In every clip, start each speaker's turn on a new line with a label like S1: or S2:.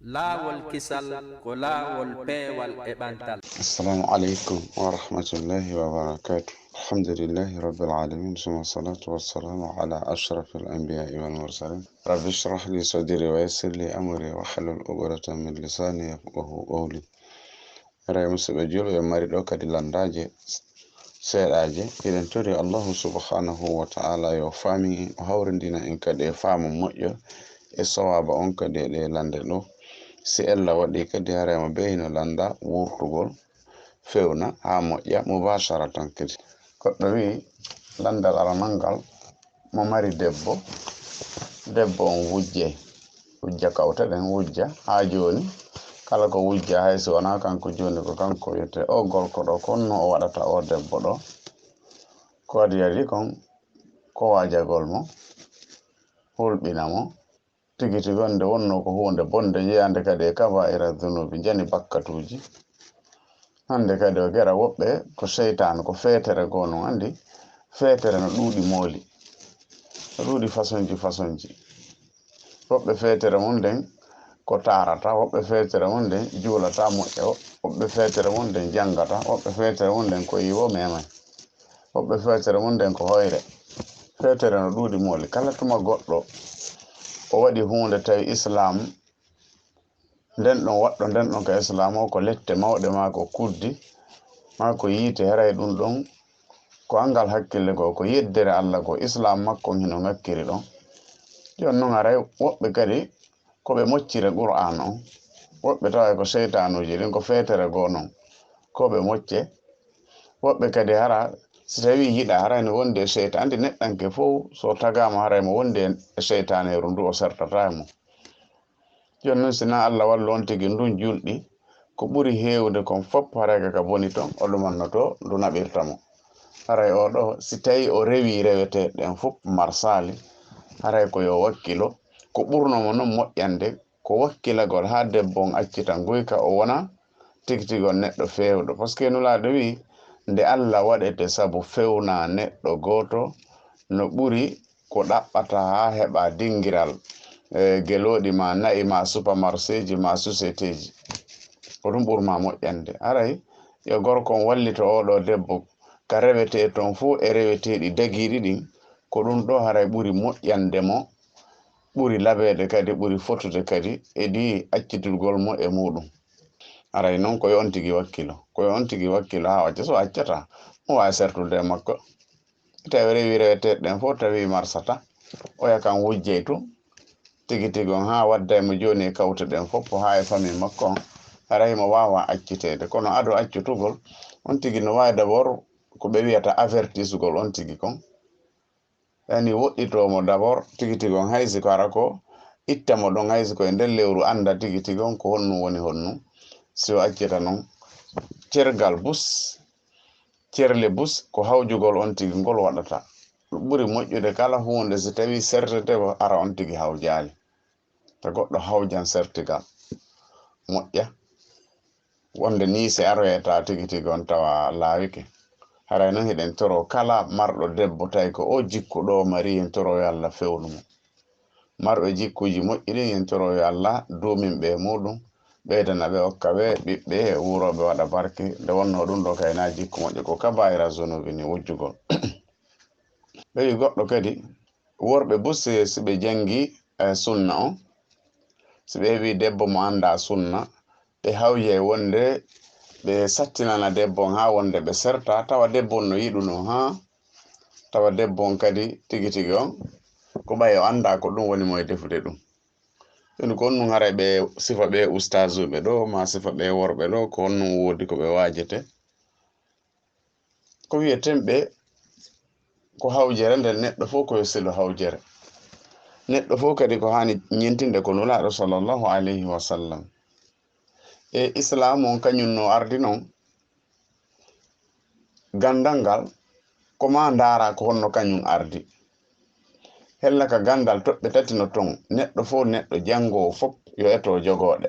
S1: laawolkisal ko laawol peewal e ɓantal.
S2: Assalamu alaikum wa rahmatullahi wa barakatuh. Alhamdulillahi rabbil alamin, summa salatu wassalamu ala ashrafil anbiya'i wal mursalin. Rabbi shrah li sadri wa yassir li amri wa hlul uqdatan min lisani yafqahu qawli. Ray musidɓe julɓe mari ɗo kadi landaje seeɗaje eɗen tori Allahu subhanahu wa ta'ala yo fami o hawrindina en kadi e faamu moƴƴo e sawaba on kadi e ɗe lande ɗo. Si Allah waɗi kadi harema behino landa wurtugol fewna ha moƴƴa mubasharatan kadi. Goɗɗo wi landal aranangal mo mari debbo on wujja kawta ɗen wujja ha joni kala ko wujja hayso wona kanko joni ko kanko wiyete o gorko ɗo konno o waɗata o debbo ɗo ko waɗi yari kon ko wajagol mo hulɓina mo tigi gonde wonno ko hunde bonde yeyande kadi e kaba'ira dhunubi jani bakkatuji. Hande kadi o gera woɓɓe ko seytan ko fetere go non andi fetere no ɗuuɗi mooli no ɗuuɗi fasonji woɓɓe fetere mum nden ko tarata, woɓɓe fetere mum nden juulata moƴƴo, woɓɓe fetere mum nden jangata, woɓɓe fetere mum nden ko yiwo memay, woɓɓe fetere mum nden ko hoyre. Fetere no ɗuuɗi mooli. Kala tuma goɗɗo o waɗi hunde tawi islam nden ɗon waɗɗo nden ɗon ka islam o ko lette mawɗe ma ko kuddi ma ko yiite heray ɗum ɗon ko angal hakkille ko yeddere Allah ko islam makko hino ngakkiri ɗon. Jon noon aray woɓɓe kadi ko ɓe moccire Qur'an on, woɓɓe tawa ko seytanuji ɗin ko fetere go non ko ɓe mocce. Woɓɓe kadi hara si tawi yiɗa harayno wonde e seytan andi neɗɗanke fof so tagama haray mo wonde e seytaneru ndu o sertata mo. Jon noon sina Allah wallu on tigi ndun julɗi ko ɓuri hewde kon fop haray ka boni ton o ɗumannoto ndu naɓirta mo. Haray o ɗo si tawi o rewi rewete ɗen fof marsali haray ko yo wakkilo ko ɓurno mo non moƴƴande ko wakkilagol ha debbo on accita guyka o wona tigtigol neɗɗo fewɗo. Par ce que nulaɗo wi nde Allah waɗete sabu fewna neɗɗo goto no ɓuri ko ɗaɓɓata ha heɓa dingiral geloɗi ma na'i ma supermarché ji ma société ji ko ɗum ɓurma moƴƴande. Aray yo gorko on wallito oɗo debbo ka rewete ton fuu e reweteɗi dagiɗi ɗin ko ɗum ɗo haray ɓuri moƴƴande mo, ɓuri labede kadi, ɓuri fotude kadi edi accitugol mo e muɗum. Aray noon koye on tigi wakkilo ha wacca. So accata mo wawi sertude makko tawi rewi reweteɗe ɗen fof tawi marsata oya kan wujjeytu tigi on ha wadday mo joni e kawte ɗen fof ha e famille makko on haray mo wawa accitede. Kono ado accutugol on tigi no wawi d'abord ko ɓe wiyata avertisgol on tigi kon yani woɗɗitomo d'abord tigi on haysi ko ara ko itta mo ɗon haysi ko e nder lewru anda tigi on ko honnum woni honnum. Si o accita noon cerle bus ko hawjugol on tigi ngol waɗata ɓuri moƴƴude kala hunde si tawi sertete ko ara on tigi hawjali. To goɗɗo hawjan sertigal moƴƴa wonde ni se aroyata tigi on tawa laawike. Haray noon hiɗen toro kala marɗo debbo tawi ko o jikku ɗo mari hen toro yo Allah fewnu mo. Marɓe jikkuji moƴƴiɗi hen toro yo Allah dumin ɓe muɗum ɓeydana ɓe hokka ɓe ɓiɓɓe e wuroɓe waɗa barke nde wonno ɗum ɗo kayna jikku moƴƴo ko kaba'ira zunubi ni wujjugol. Ɓeyi goɗɗo kadi worɓe busse si ɓe jangi sunna on, si ɓe heɓi debbo mo anda sunna ɓe hawye wonde ɓe sattinana debbo on ha wonde ɓe serta tawa debbo on no yiɗuno ha tawa debbo on kadi tigi on ko ɓayi o anda ko ɗum woni mo e defude ɗum. Ɗum ko honnum haray ɓe sifa ɓe ustazuɓe ɗo ma sifa ɓe worɓe ɗo ko honnum wodi ko ɓe wajete ko wiyeten ɓe ko hawjere nder neɗɗo fof koyo silo hawjere. Neɗɗo fof kadi ko hani ñentinde ko nulaɗo sallallahu alayhi wa sallam e islam on kañum no ardi noon gandal ngal ko ma ndara ko honno kañum ardi. Hella ka gandal toɓɓe tati no ton neɗɗo fof neɗɗo jangowo fof yo eto jogoɗe.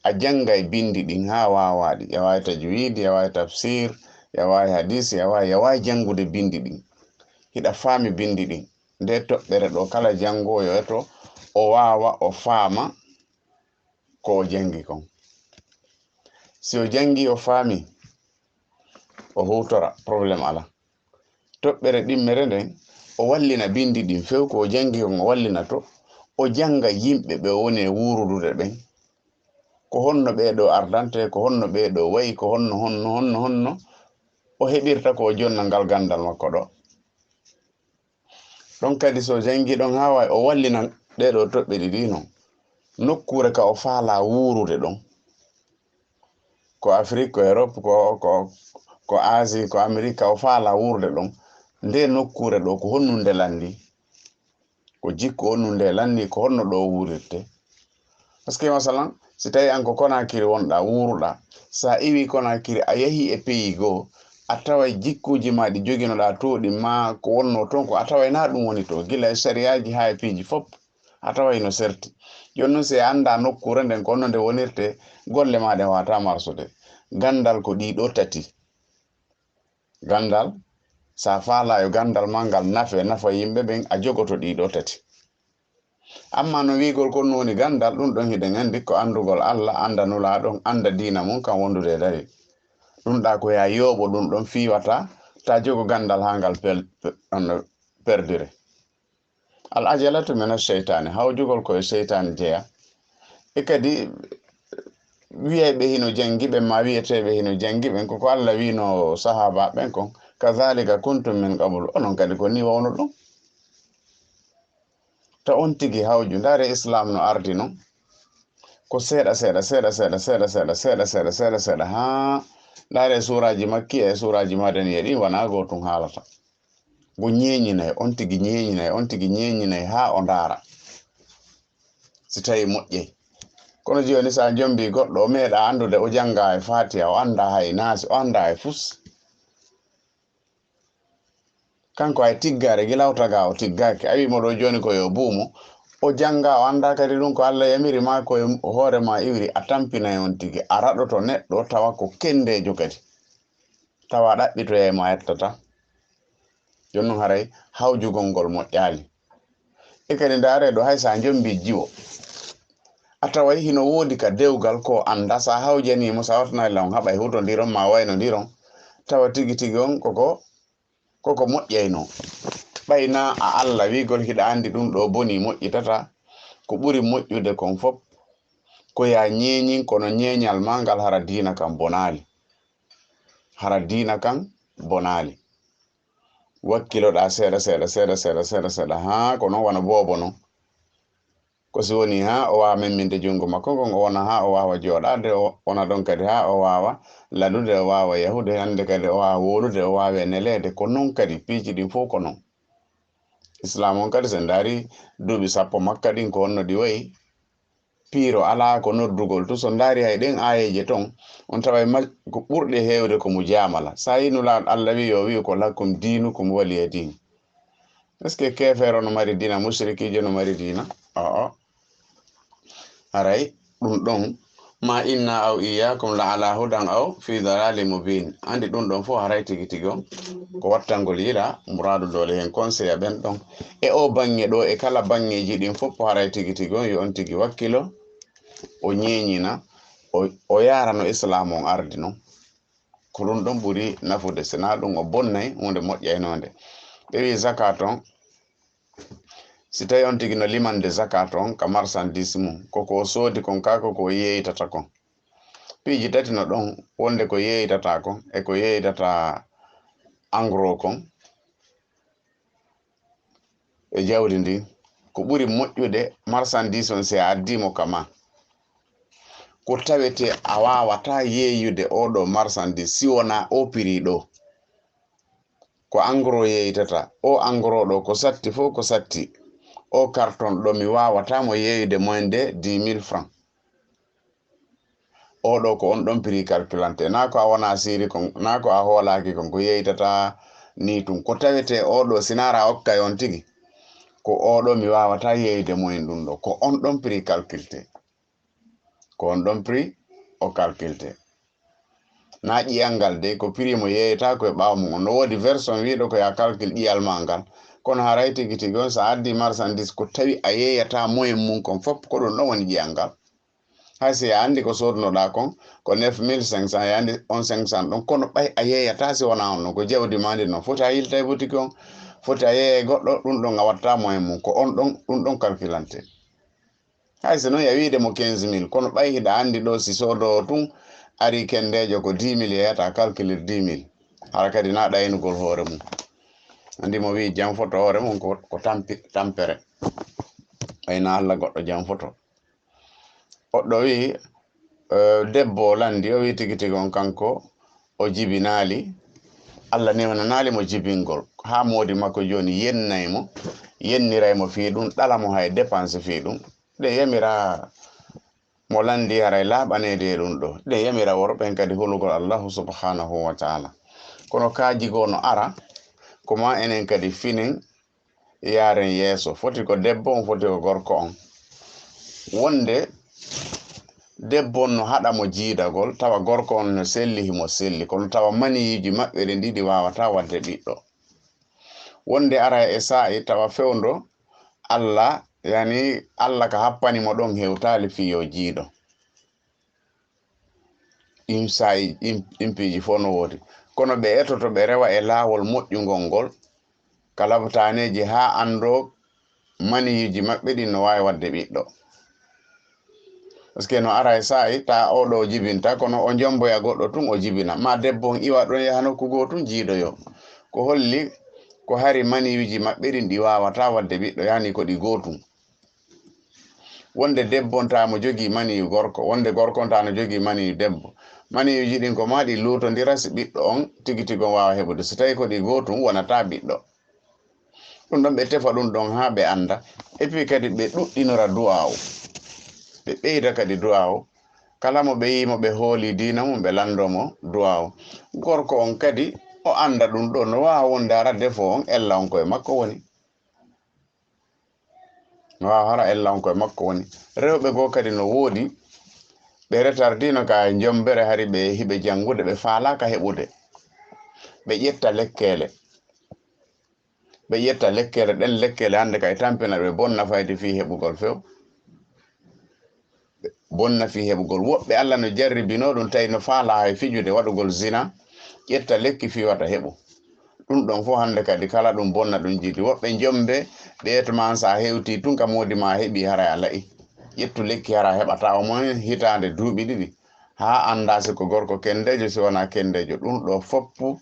S2: A jangay bindi ɗin ha wawaɗi, yawawi tajwid, yawawi tafsir, yawawi hadis, yawawi jangude bindi ɗin hiɗa faami bindi ɗin nde toɓɓere ɗo kala jangowo yo eto o wawa o faama ko o jangi kon si o jangi o faami o hutora probléme ala toɓɓere ɗimmere nden o wallina bindi ɗin few ko o jangi kon o wallina to o janga yimɓe ɓe woni e wurudude ɓen ko honno ɓeeɗo ardante ko honno ɓeeɗo wayi ko honno o heɓirta ko jonna ngal gandal makko ɗo ɗon kadi so jangi ɗon ha wawi o wallina ɗeɗo toɓɓe ɗiɗi non nokkure ka o faala wurude ɗon ko Afrique ko Europe ko Asie ko Amérique ka o faala wuurde ɗon nde nokkure ɗo ko honnunde landi ko jikku honnunde landi ko honno ɗo wurirte par ce que masalan si tawi an ko Conakry wonɗa wuruɗa sa iwi Conakry a yahi e pays goo a taway jikkuji ma ɗi joginoɗa to ɗi ma ko wonno ton ko a taway na ɗum woni to gila e sariyaji ha e piiji fof a taway no serti joni noon si anda nokkure nden ko honno nde wonirte golle ma ɗe wata marsude gandal ko ɗiɗo tati gandal sa faala yo gandal ma ngal nafa yimɓe ɓen a jogoto ɗiɗo tati amma no wigol kon woni gandal ɗum ɗon hiɗen andi ko andugol Allah anda nulaɗon anda diina mum kan wondude dari ɗum ɗa ko ya yooɓo ɗum ɗon fiwata ta jogo gandal ha ngal perdire al ajalatu min ash-shaytani hawjugol koye sheytane jeeya e kadi wiyeɓe hino jangiɓe ma wiyeteɓe hino jangiɓen koko Allah wino sahaba ɓen kon kazalika kuntum min qablu onon kadi ko ni wawno ɗum ta on tigi hawju ndare islam no ardi non ko seeɗa ha ndare suraji makki e suraji madaniya ɗin wona gotum haalata go ñeñinay on tigi ñeñinay ha o ndaara si tawi moƴƴey kono joni sa jombi goɗɗo o meeɗa andude o janga e fatiha o anda hay naasi o anda e fus kanko ay tiggare gilawtaga o tiggaki a wimo ɗo joni koyo buumo o janga o anda kadi ɗum ko Allah yamiri ma koye hoore ma iwri a tampinay on tigi a raɗoto neɗɗo tawa ko kendejo kadi tawa ɗaɓɓito e ma ettata joni noon haray hawjugol ngol moƴƴali e kadi ndaare ɗo hay sa jombi jiwo a taway hino woodi ka dewgal ko anda sa hawjanimo sa watanayi law haɓay hutodiron ma waynodiron tawa tigi on koko moƴƴayno ɓayna a Allah wigol hiɗa andi ɗum ɗo boni moƴƴitata ko ɓuri moƴƴude kon fof ko ya ñeñin kono ñeñal ma ngal hara diina kan bonali wakkiloɗa seeɗa ha ko noon wona boobo non ko si woni ha o wawa memminde jungo makko kon o wona ha o wawa jooɗade wona ɗon kadi ha o wawa lalude o wawa yahude hande kadi o wawa wolude o wawa nelede ko non kadi piiji ɗin fof ko non islam on kadi sen daari duuɓi sappo makka ɗin ko honno ɗi wayi piiro ala ko noddugol to so daari hay ɗen ayeje ton on taway ko ɓurɗe hewde ko mo jamala sa yinula Allah wi yo wi ko lakum dinukum waliya din est ce que kefere no mari dina musrikijo no mari dina haray ɗum ɗon ma inna aw iyyakum la ala hudan aw fi dalalin mubin andi ɗum ɗon fof haray tigi on ko wattangol yiɗa muradu dole hen conseil ɓen ɗon e o bange ɗo e kala bangeji ɗin fof haray tigi on yo on tigi wakkilo o ñeñina o yara no islam on ardi non ko ɗum ɗon ɓuri nafude sina ɗum o bonnay hunde moƴƴaynode ɓe wi zakat on si tawi on tigi no limande zakat on ka marchandise mum koko o soodi kon ka koko yeytata kon piiji tati no ɗon wonde ko yeytata kon e ko yeytata engros kon e jawdi ndi ko ɓuri moƴƴude marchandise on si a addimo kama ko tawete a wawata yeyude oɗo marchandise si wona o prix ɗo ko engros yeytata o engros ɗo ko satti fof ko satti o carton ɗo mi wawata mo yeyude moins de 10 000 francs oɗo ko on ɗon prix calculante na ko a wona siri kon na ko a hoolaki kon ko yeytata ni tum ko tawete oɗo sinara okkay on tigi ko oɗo mi wawata yeyude moins ɗum ɗo ko on ɗon prix calculte ko on ɗon prix o calculte na ƴiyal ngal de ko prix mo yeyata ko e ɓawo mum no woodi version wiɗo ko ya calcule ƴiyal ma ngal kono haray tigi on sa addi marchandise ko tawi a yeyata moyen mum kon fof ko ɗum ɗon woni ƴiyal ngal hay si andi ko sodnoɗa kon ko 9500 ya andi on 500 ɗon kono ɓay a yeyata si wona on ko jawdi mandi noon foti a yilta e boutique on foti a yeeye goɗɗo ɗum ɗon a watta moyen mum ko on ɗon ɗum ɗon calculante hay so noon a wiide mo 15000 kono ɓay hiɗa andi ɗo si sodowo tun ari kendejo ko 10000 yeyata calculer 10000 hara kadi na ɗaynugol hoore mum andi mo wi jam foto hoore mum ko tampere ɓayna Allah goɗɗo jam foto oɗɗo wi debbo landi o wi tigi tigi on kanko o jibinali Allah newnanali mo jibingol ha modi makko joni yennaymo yenniraymo fi ɗum ɗalamo hay dépense fi ɗum ɗe yamira mo landi haray laaɓanede ɗum ɗo ɗe yamira worɓen kadi hulugol Allahu subhanahu wa ta'ala kono kajigo no ara koma enen kadi finin yaren yeeso foti ko debbo on foti ko gorko on wonde debbo no haɗa mo jiidagol tawa gorko on no selli himo selli kono tawa maniyiji maɓɓe ɗe ɗiɗi wawata wadde ɓiɗɗo wonde ara e sa'i tawa fewndo Allah yani Allah ka happani mo ɗon hewtali fiyo jiiɗo ɗin sa'i ɗin piiji fo no wodi kono ɓe etoto ɓe rewa e laawol moƴƴugol ngol kalabtaneji ha ando maniyiji maɓɓe ɗin no wawi wadde ɓiɗɗo parce que no ara e sa'i ta oɗo jibinta kono o jomboya goɗɗo tun o jibina ma debbo on iwa ɗon yaha nokku go tun jiiɗoyo ko holli ko hari maniyiji maɓɓe ɗin ɗi wawata wadde ɓiɗɗo yani ko ɗi gotum wonde debbo on ta mo jogi maniyu gorko wonde gorko on ta no jogi maniyu debbo maniyuji ɗin ko ma ɗi lutodira si ɓiɗɗo on tigi tigi on wawa heɓude so tawi ko ɗi gotum wonata ɓiɗɗo ɗum ɗon ɓe tefa ɗum ɗon ha ɓe anda et puis kadi ɓe ɗuɗɗinora du'a o ɓe ɓeyda kadi du'a o kala mo ɓe yimo ɓe hooli dina mum ɓe landomo du'a o gorko on kadi o anda ɗum ɗo no wawa wonde ara defo on ella on koye makko woni no wawa hara ella on koye makko woni rewɓe goo kadi no woodi ɓe retardino ka jombere hari ɓe hiɓe jangude ɓe faalaka heɓude ɓe ƴetta lekkele ɗen lekkele hande kay tampina ɓe bonna fayde fi heɓugol few bonna fi heɓugol woɓɓe Allah no jarribino ɗum tawi no faala hay fijude waɗugol zina ƴetta lekki fi wata heɓu ɗum ɗon fof hande kadi kala ɗum bonna ɗum jiidi woɓɓe jombe ɓeyetoma sa hewti tun ka modi ma heɓi haray a la'i ƴettu lekki hara heɓata o mon hitande duuɓi ɗiɗi ha anda si ko gorko kendejo si wona kendejo ɗum ɗo foppu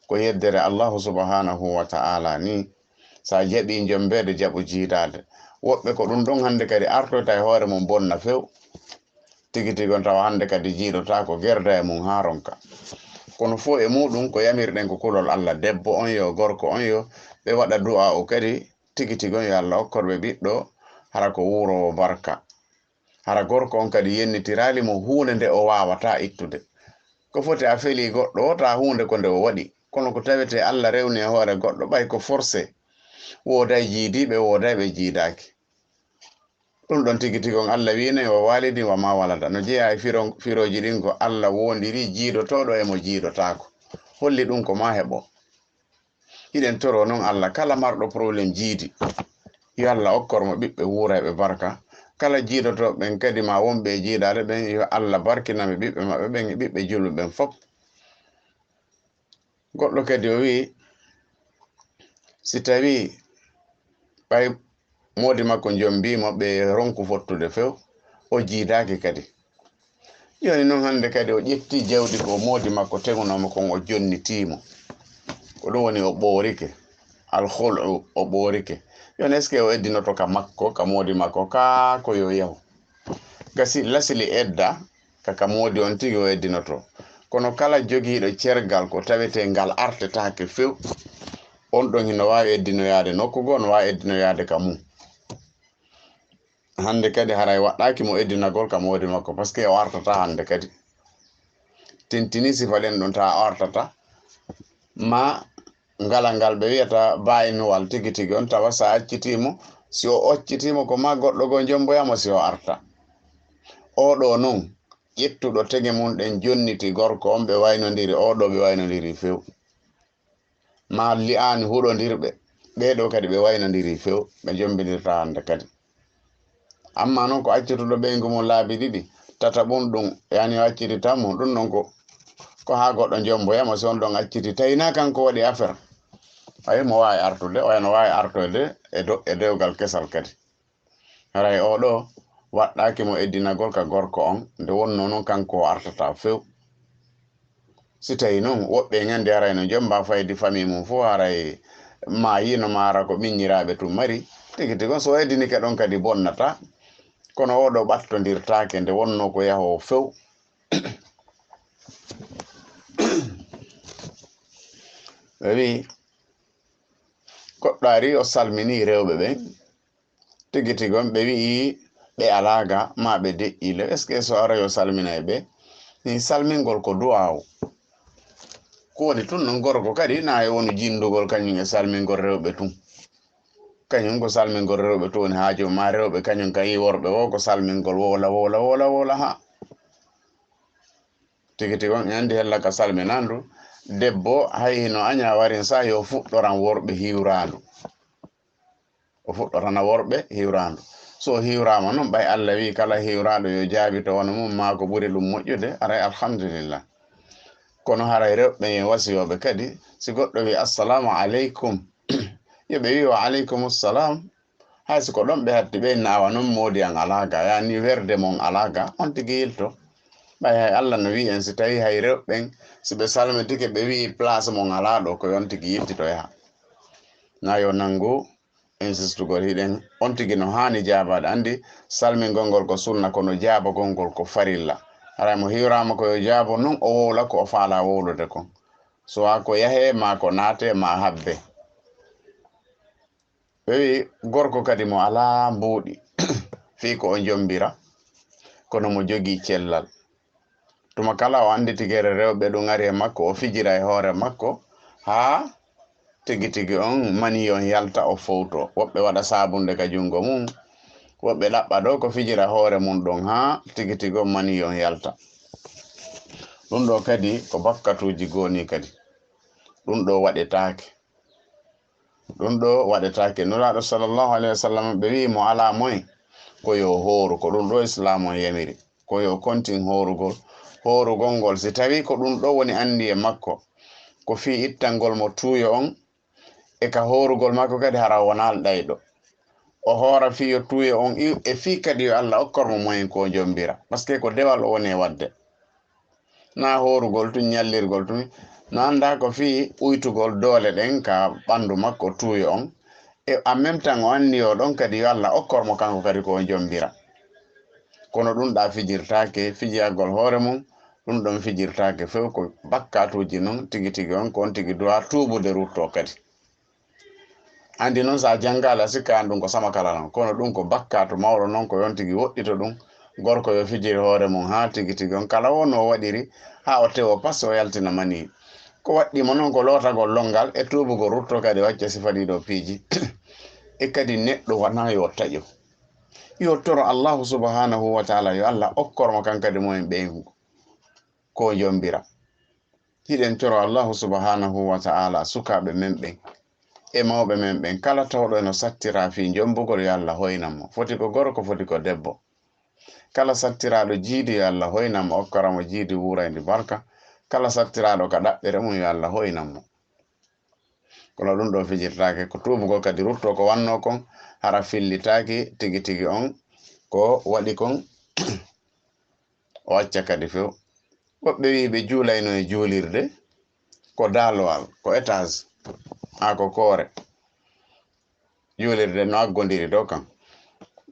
S2: ko yeddere Allahu subhanahu wa ta'ala ni sa jaɓi jombede jaɓu jiidade woɓɓe ko ɗum ɗon hande kadi artoyta e hoore mum bonna few tigi tigi on tawa hande kadi jiiɗota ko gerda e mum ha ronka kono fo e muɗum ko yamirɗen ko kulol Allah debbo on yo gorko on yo ɓe waɗa du'a o kadi tigi tigi on yo Allah hokkorɓe ɓiɗɗo hara ko wurowo barka hara gorko on kadi yennitirali mo hunde nde o wawata ittude ko foti a feli goɗɗo ta hunde ko nde o waɗi kono ko tawete Allah rewni e hoore goɗɗo ɓay ko forcé woday jiidiɓe woday ɓe jiidaki ɗum ɗon tigi tigi on Allah wino o walidi wa ma walada no jeeya e firoji ɗin ko Allah wondiri jiidotoɗo e mo jiidotako holli ɗum ko ma heɓo iɗen toro noon Allah kala marɗo probléme jiidi yo Allah okkormo ɓiɓɓe wuurayɓe barka kala jiidotoɓe ɓen kadi ma wonɓe jiidade ɓen yo Allah barkiname ɓiɓɓe maɓɓe ɓen e ɓiɓɓe julɓe ɓen fop goɗɗo kadi o wi si tawi ɓay modi makko jombimo ɓe ronku fottude few o jiidaki kadi joni noon hande kadi o ƴetti jawdi ko modi makko tegunomo kon o jonnitimo ko ɗum woni o ɓoorike alkhulu o ɓoorike joni est ce que o eddinoto ka makko ka modi makko ka ko yo yahu gasi lasili edda kaka modi on tigi o eddinoto kono kala jogiiɗo cergal ko tawete ngal artetake few on ɗon hino wawi eddinoyade nokkugo no wawi eddinoyade ka mum hande kadi haray waɗɗaki mo eddinagol ka modi makko par ce que o artata hande kadi tintini sifalen ɗum ta o artata ma ngala ngal ɓe wiyata bayinuwal tigi tigi on tawa sa accitimo si o occitimo ko ma goɗɗo go jomboyamo si o arta oɗo noon ƴettuɗo tege mum ɗen jonniti gorko on ɓe waynodiri oɗo ɓe waynodiri few ma li'ani huɗodirɓe ɓeɗo kadi ɓe waynodiri few ɓe jombidirta hande kadi amma noon ko accituɗo ɓeygu mum laabi ɗiɗi tataɓum ɗum yani accitita mum ɗum ɗon ko ha goɗɗo jomboyamo si on ɗon acciti tawina kanko waɗi affaire ayi mo wawi artude oyano wawi artoyde e dewgal kesal kadi haray oɗo waɗɗaki mo eddinagol ka gorko on nde wonno noon kanko o artata few si tawi noon woɓɓe gandi haray no jomba faydi famille mum fo haray ma yino mara ko ɓiññiraɓe tum mari tigi tigi on so eddinike ɗon kadi bonnata kono oɗo ɓattodirtake nde wonno ko yahowo few ɓe wi goɗɗo ari o salmini rewɓe ɓen tigi tigi on ɓe wi'i ɓe alaga ma ɓe deƴƴile est ce que so ara yo salmina ɓe ni salmingol ko du'aw ko woni tun non gorko kadi na e woni jindugol kañum e salmingol rewɓe tun kañum ko salmingol rewɓe to woni haaju ma rewɓe kañum ka yi worɓe wo ko salmingol wola ha tigi tigi on andi hella ka salminandu debbo hay no aña warin sa yo fuɗɗoran worɓe hiwrandu o fuɗɗorana worɓe hiwrandu so hiwrama noon ɓay Allah wi kala hiwraɗo yo jaabi to wona mum ma ko ɓuri ɗum moƴƴude aray alhamdulillah kono haray rewɓe e wasiyoɓe kadi si goɗɗo wi assalamu aleykum yoɓe wi wa aleykum salam hay siko ɗon ɓe hatti ɓe nawa noon moodi an alaga yani werde mon alaga on tigi yilto ɓay hay Allah no wi en si tawi hay rewɓen si ɓe salmitike ɓe wi place mon ala ɗo ko yon tigi yiltito yaha na yo nangu insistugol hiɗen on tigi no hani jabaɗe andi salmingol ngol ko sunna kono jabagol ngol ko farilla haray mo hiwrama koyo jaabo non o wowla ko o faala wowlude kon so ha ko yahe ma ko naate ma habbe ɓe wi gorko kadi mo ala mbuuɗi fi ko o jombira kono mo jogi cellal tuma kala o andi tigere rewɓe ɗum ari e makko o fijira e hoore makko ha tigi tigi on mani on yalta o fowto woɓɓe waɗa sabunde ka jungo mum woɓɓe ɗaɓɓa ɗo ko fijira hoore mum ɗon ha tigi tigi on mani on yalta ɗum ɗo kadi ko bakkatuji goni kadi ɗum ɗo waɗetake nuraɗo sallllahu alayhi wa sallam ɓe wi mo ala moyen ko yo hooru ko ɗum ɗo islam on yamiri ko yo kontin horugol ngol si tawi ko ɗum ɗo woni andi e makko ko fi ittangol mo tuuyo on e ka horugol makko kadi hara wonal ɗayɗo o hoora fiyo tuuyo on e fi kadi yo Allah okkormo moyen ko jombira par ce que ko dewal o woni e wadde na horugol tun ñallirgol tun no anda ko fi ɓuytugol doole ɗen ka ɓandu makko tuuyo on e en même temps o andi o ɗon kadi yo Allah okkormo kanko kadi ko jombira kono ɗum ɗa fijirtake fijiyagol hoore mum ɗum ɗon fijirtake few ko bakkatuji noon tigi tigi on ko on tigi duwa tuubude rutto kadi andi noon sa janngala sikka an ɗum ko sama kala non kono ɗum ko bakkatu mawɗo noon ko yon tigi woɗɗito ɗum gorko yo fijiri hoore mum ha tigi tigi on kala wonno o waɗiri ha o tewo passe o yaltina mani ko waɗɗimo noon ko lootagol longal e tuubugol rutto kadi wacce sifaɗi ɗo piiji e kadi neɗɗo wana yo taƴo yo toro allahu subhanahu wa taala yo Allah okkormo kan kadi mumen ɓeygu ko jombira hiɗen toro allahu subhanahu wa taala sukaɓe men ɓen e mawɓe men ɓen kala tawɗo eno sattira fi jombugol yo Allah hoynanmo foti ko gorko foti ko debbo kala sattiraɗo jiidi yo Allah hoynanmo okkaramo jiidi wurayndi barka kala sattiraɗo ka ɗaɓɓere mum yo Allah hoynanmo kono ɗum ɗo fijirtake ko tuubugol kadi rutto ko wanno kon hara fillitaki tigi tigi on ko waɗi kon o wacca kadi few woɓɓe wi ɓe juulayno e juulirde ko daalowal ko étage ko koore juulirde no aggodiri ɗo kan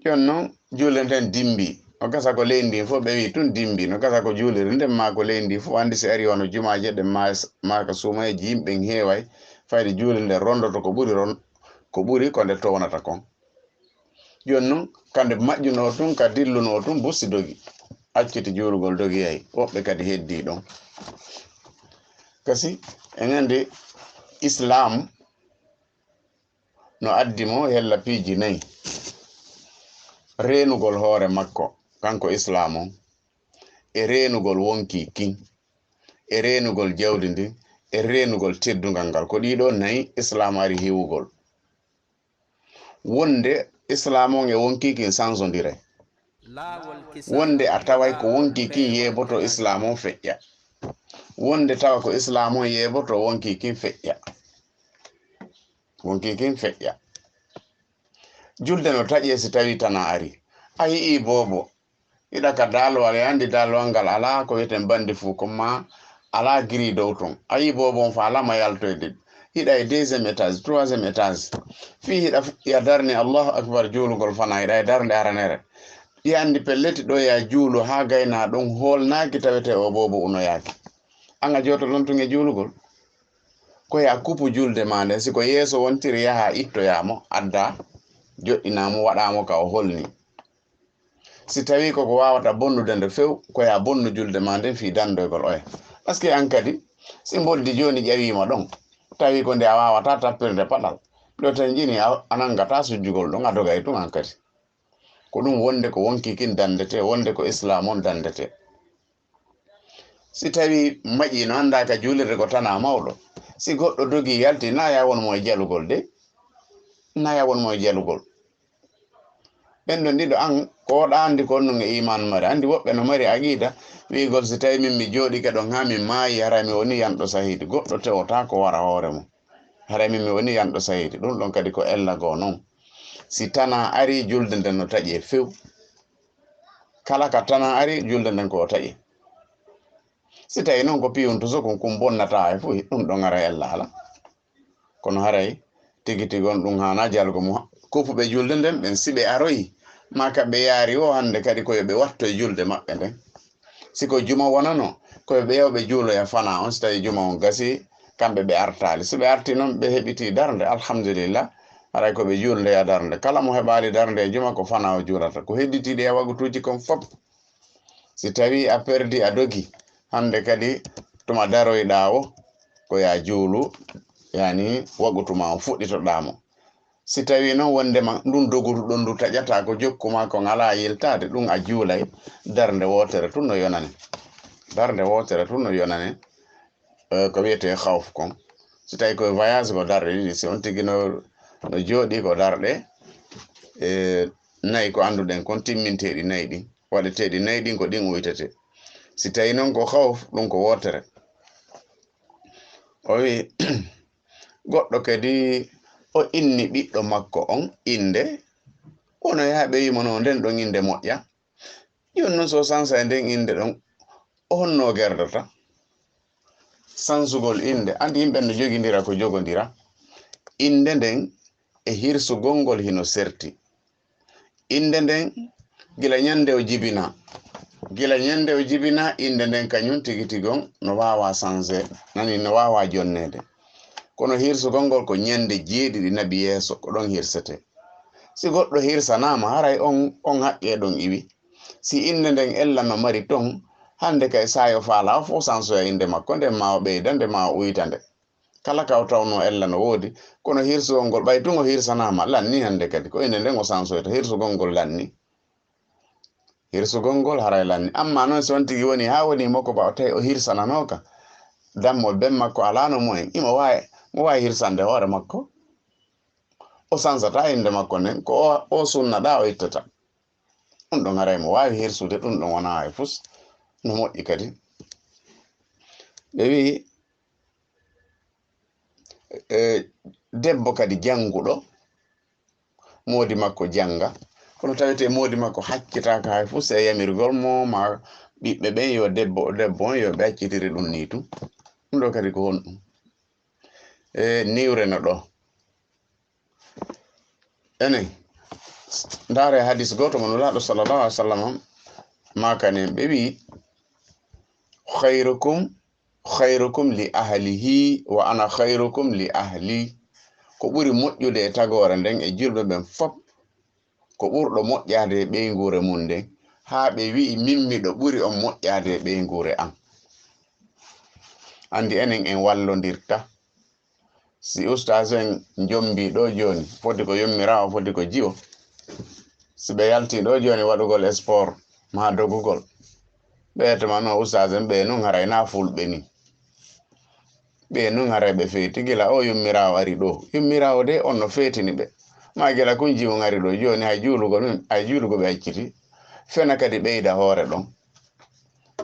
S2: jon noon juulirden dimbi no gasa ko leydi fof ɓe wi tun dimbi no gasa ko juulirde nden ma ko leydi fof andi si ari wono jumaje ɗe maka sumayeji yimɓe heeway fayde juulirde rondoto ko ɓuri ko nde townata kon jon noon kande majjuno tun ka dilluno tun busti dogi acciti juulugol dogi yay woɓɓe kadi heddi ɗon kasi en andi islam no addimo hella piiji nayi renugol hoore makko kanko islam on e renugol wonki kin e renugol jawdi ndin e renugol teddungal ngal ko ɗiɗo nayi islam ari hiwugol wonde islam on e wonki kin sansodire wonde a taway ko wonki kin yeboto islam on feƴƴa wonde tawa ko islam on yeboto wonki kin feƴƴa julde no taƴe si tawi tana ari a yii bobo ida ka dalwal andi dalwal ngal ala ko wiyeten bandi fu kuma ala giri dow ton a yii bobo on fa ala ma yaltoyde hiɗa e deuxiéme étage troisiéme étage fi hiɗa ya darni allahu akbar juulugol fana hiɗa e darde aranere ɗi andi pelleti ɗo ya juulu ha gayna ɗon holnaki tawete o bobo unoyaki anga joto ɗon tun e juulugol ko ya kupu julde ma nde siko yeeso wontiri yaha ittoyamo adda joɗɗinamo waɗamo ka o holni si tawi koko wawata bonnude nde few ko ya bonnu julde ma nden fi dandoygol oya par ce que an kadi si boldi joni ƴawima ɗon tawi ko nde a wawata tappirde paɗal ɗo tan jini a nangata sujjugol ɗon a doga e tun an kadi ko ɗum wonde ko wonki kin dandete wonde ko islam on dandete si tawi maƴi no anda ka julirde ko tana mawɗo si goɗɗo dogi yalti na ya wonmo e jalugol de na ya wonmo e jalugol ɓenɗon ɗiɗo an ko woɗa andi ko onnon e iman mari andi woɓɓe no mari aqida wigol si tawi min mi jooɗi ke ɗon ha min maayi hara mi woni yanɗo sahidi goɗɗo tewota ko wara hoore mum hara min mi woni yanɗo sahidi ɗum ɗon kadi ko ella goo noon si tana ari julde nden no taƴi e few kala ka tana ari julde nden ko o taƴi si tawi noon ko piyum to sokon kum bonnata e fo ɗum ɗon ara ella ala kono haray tigi tigon ɗum hana jalgo mo kofuɓe julde nden ɓen si ɓe aroyi ma kamɓe yaari o hande kadi ko yoɓe watto e julde maɓɓe nden siko juma wonano ko yoɓe yewɓe juuloya fana on si tawi juma on gasi kamɓe ɓe artali so ɓe arti noon ɓe heɓiti darde alhamdulillah haray koɓe juldeya darde kala mo heɓali darde e juma ko fana o juulata ko hedditiɗe e wagutuji kon fop si tawi a perdi a dogi hande kadi tuma daroyɗa o ko ya juulu yani wagutuma o fuɗɗitoɗamo si tawi noon wondema ɗum dogutuɗon ndu taƴata ko jokkuma ko ngala yiltade ɗum a juulay darde wotere tun no yonane darde wotere tun no yonane ko wiyete hawf kon si tawi koye voyage ko darɗe ɗiɗi si on tigui no jooɗi ko darɗe nayyi ko anduɗen kon timminteɗi nayyi ɗin waɗeteɗi nayyi ɗin ko ɗin uytete si tawi noon ko hawf ɗum ko wotere o wi goɗɗo kadi o inni ɓiɗɗo makko on inde wono yaha ɓe wimo no nden ɗon inde moƴƴa jon noon so sansa e nden inde ɗon o honno gerdata sansugol inde andi yimɓe no joguidira ko jogodira inde nden e hirsugol ngol hino serti inde nden gila ñande o jibina inde nden kañum tigi tigon no wawa changé nani no wawa jonnede kono hirsugol ngol ko ñande jeeɗiɗi nabi yeeso ko ɗon hirsete si goɗɗo hirsanama haray on haqqe ɗon iwi si inde nden ella no mari ton hande kay sayo faala o fo sansoya inde makko nden ma o ɓeyda nde ma o uyta nde kala ka o tawno ella no woodi kono hirsugol ngol ɓay tun o hirsanama lanni hande kadi ko inde nden o sansoyta hirsugol ngol lanni hirsugol ngol haray lanni amma noon si on tigi woni ha woni makko ba o tawi o hirsananoka dammol ben makko alano mumen mo wawi hirsande hoore makko o sansata inde makko nden ko o sunnaɗa o ittata ɗum ɗon haray mo wawi hirsude ɗum ɗon wona e fus no moƴƴi kadi ɓe wi debbo kadi janguɗo moodi makko janga kono tawete moodi makko hakkitaka hay fus e yamirgol mo ma ɓiɓɓe ɓen yo debbo on yo ɓe accitiri ɗum ni tum ɗum ɗo kadi ko honɗum niwre no ɗo enen ndaare hadis goto mo nulaɗo sallallahu alaihi wasallam makanen ɓe wi khairukum li ahlihi wa ana khairukum li ahli ko ɓuri moƴƴude e tagore nden e julɓe ɓen fop ko ɓurɗo moƴƴade e ɓeygure mum nden ha ɓe wi'i min miɗo ɓuri on moƴƴade e ɓeygure am andi enen en wallodirta si oustaz en jombi ɗo joni foti ko yommirawo foti ko jiwo si ɓe yalti ɗo joni waɗugol sport ma dogugol ɓeyetema no oustaz en ɓe nun haray na fulɓe ni ɓe nun haray ɓe feeti gila o yommirawo ari ɗo yommirawo de on no feetini ɓe ma gila kun jiwo ari ɗo joni hay juulugo ɓe acciti fena kadi ɓeyda hoore ɗon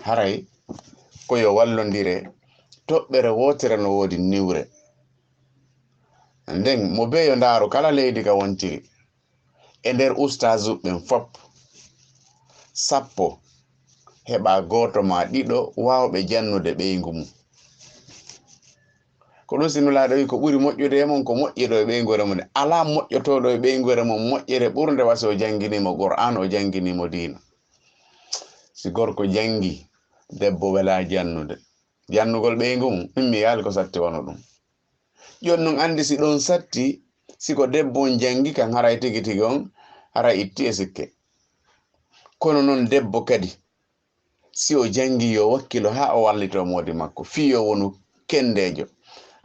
S2: haray ko yo wallondire toɓɓere wotere no woodi niwre nden mo beyo ndaaru kala leydi ka wontiri e nder ustazuɓen fop 10 heɓa goto ma ɗiɗo wawɓe jannude ɓeygu mum ko ɗum sinulaɗo wi ko ɓuri moƴƴude e mon ko moƴƴiɗo e ɓeygore mum ala moƴƴotoɗo e ɓeygore mum moƴƴere ɓurde wasi o janginimo Qur'an o janginimo diina si gorko jangi debbo wela jannude jannugol ɓeygu mum min mi yaali ko satti wono ɗum jon non andi si ɗon satti siko debbo on jangi kan haray tigi tigi on hara itti e sikke kono noon debbo kadi si o jangi yo wakkilo ha o wallito modi makko fiyo wonu kendejo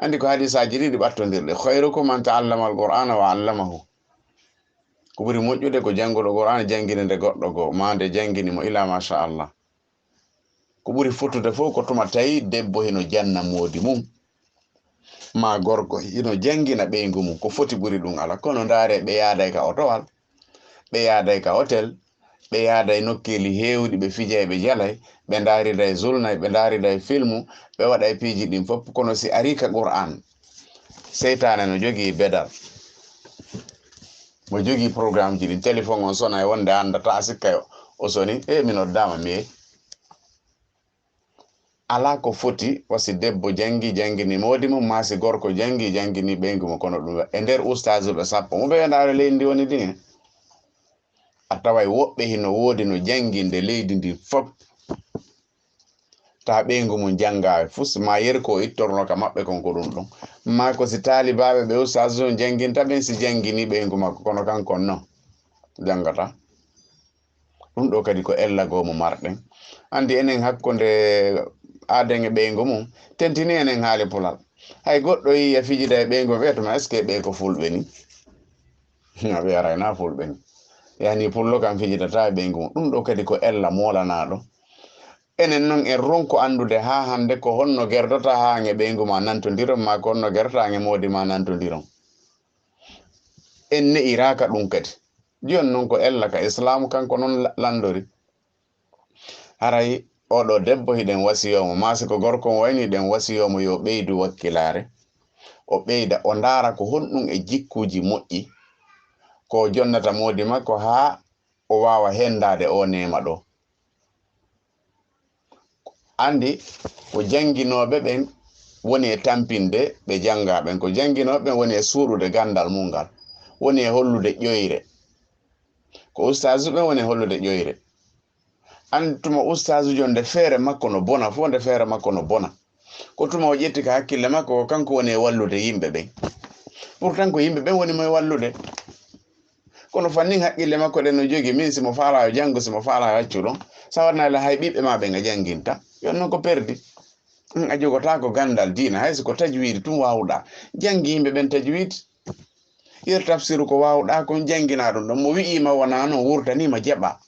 S2: andi ko hadisaji ɗiɗi ɓattodirɗe khayrukum man ta'allama al-Qur'ana wa 'allamahu ko ɓuri moƴƴude ko janguɗo Qur'an jangini nde goɗɗo go ma nde jangini mo ila masha Allah ko ɓuri fotude fof ko tuma tawi debbo hino janna modi mum ma gorko hino jangina ɓeygu mum ko foti ɓuri ɗum ala kono ndaare ɓe yaaday ka otowal ɓe yaaday ka hotel ɓe yaaday nokkeli heewɗi ɓe fijay ɓe jalay ɓe ndaariday zulnay ɓe ndaariday filmu ɓe waɗay piiji ɗin fof kono si ari ka Qur'an seytane no jogii bedal mo jogii programme ji ɗin téléphone on sona e wonde andata sikka o soni mi noddama miye ala ko foti wasi debbo jangini modi mum masi gorko jangini ɓeygu mo kono ɗum e nder ustazuɓe 10 mo ɓe ndaare leydi ndi woni ɗin a taway woɓɓe hino woodi no janginde leydi ndi fop ta ɓeygu mum jangawe fus ma yeri ko ittorno ka maɓɓe kon ko ɗum ɗon ma ko si taalibaɓe ɓe ustazu on janginta ɓen si jangini ɓeygu makko kono kankon non jangata ɗum ɗo kadi ko ellago mo marɗen andi enen hakkunde aden e ɓeygu mum tentini enen haali pulal hay goɗɗo yiya fijida e ɓeygu wiyatuma est ce que ɓe ko fulɓe ni ɓe arayna fulɓe ni yani pullo kam fijidata e ɓeygu mum ɗum ɗo kadi ko ella molanaɗo enen noon en ronko andude ha hande ko honno gerdata ha e ɓeygu ma nantodiron ma ko honno gerdata e modi ma nantodiron en ne'iraka ɗum kadi joni noon ko ella ka islamu kanko noon landori haray oɗo debbo hiɗen wasiyomo masi ko gorko o wayni ɗen wasiyomo yo ɓeydu wakkilare o ɓeyda o ndaara ko honɗum e jikkuji moƴƴi ko jonnata modi makko ha o wawa hendade o nema ɗo andi ko janginoɓe ɓen woni e tampinde ɓe jangaɓen ko janginoɓe ɓen woni e suuɗude gandal mum ngal woni e hollude ƴoyre ko ustazu ɓen woni e hollude ƴoyre andi tuma ustazu jonde feere makko no bona fo nde feere makko no bona ko tuma o ƴetti ka hakkille makko ko kanko woni e wallude yimɓe ɓen pourtant ko yimɓe ɓen woni mo e wallude kono fannin haqqille makko ɗen no jogi min simo faala yo janngo simo faala yo accu ɗon sawarnala hay ɓiɓɓe ma ɓen a janginta yon noon ko perdi a jogota ko gandal diina hayso ko tajwidi tum wawɗa jangi yimɓe ɓen tajwidi yer tafsiru ko wawɗa kon jangina ɗum ɗon mo wi'ima wona noon wurtanima jaɓa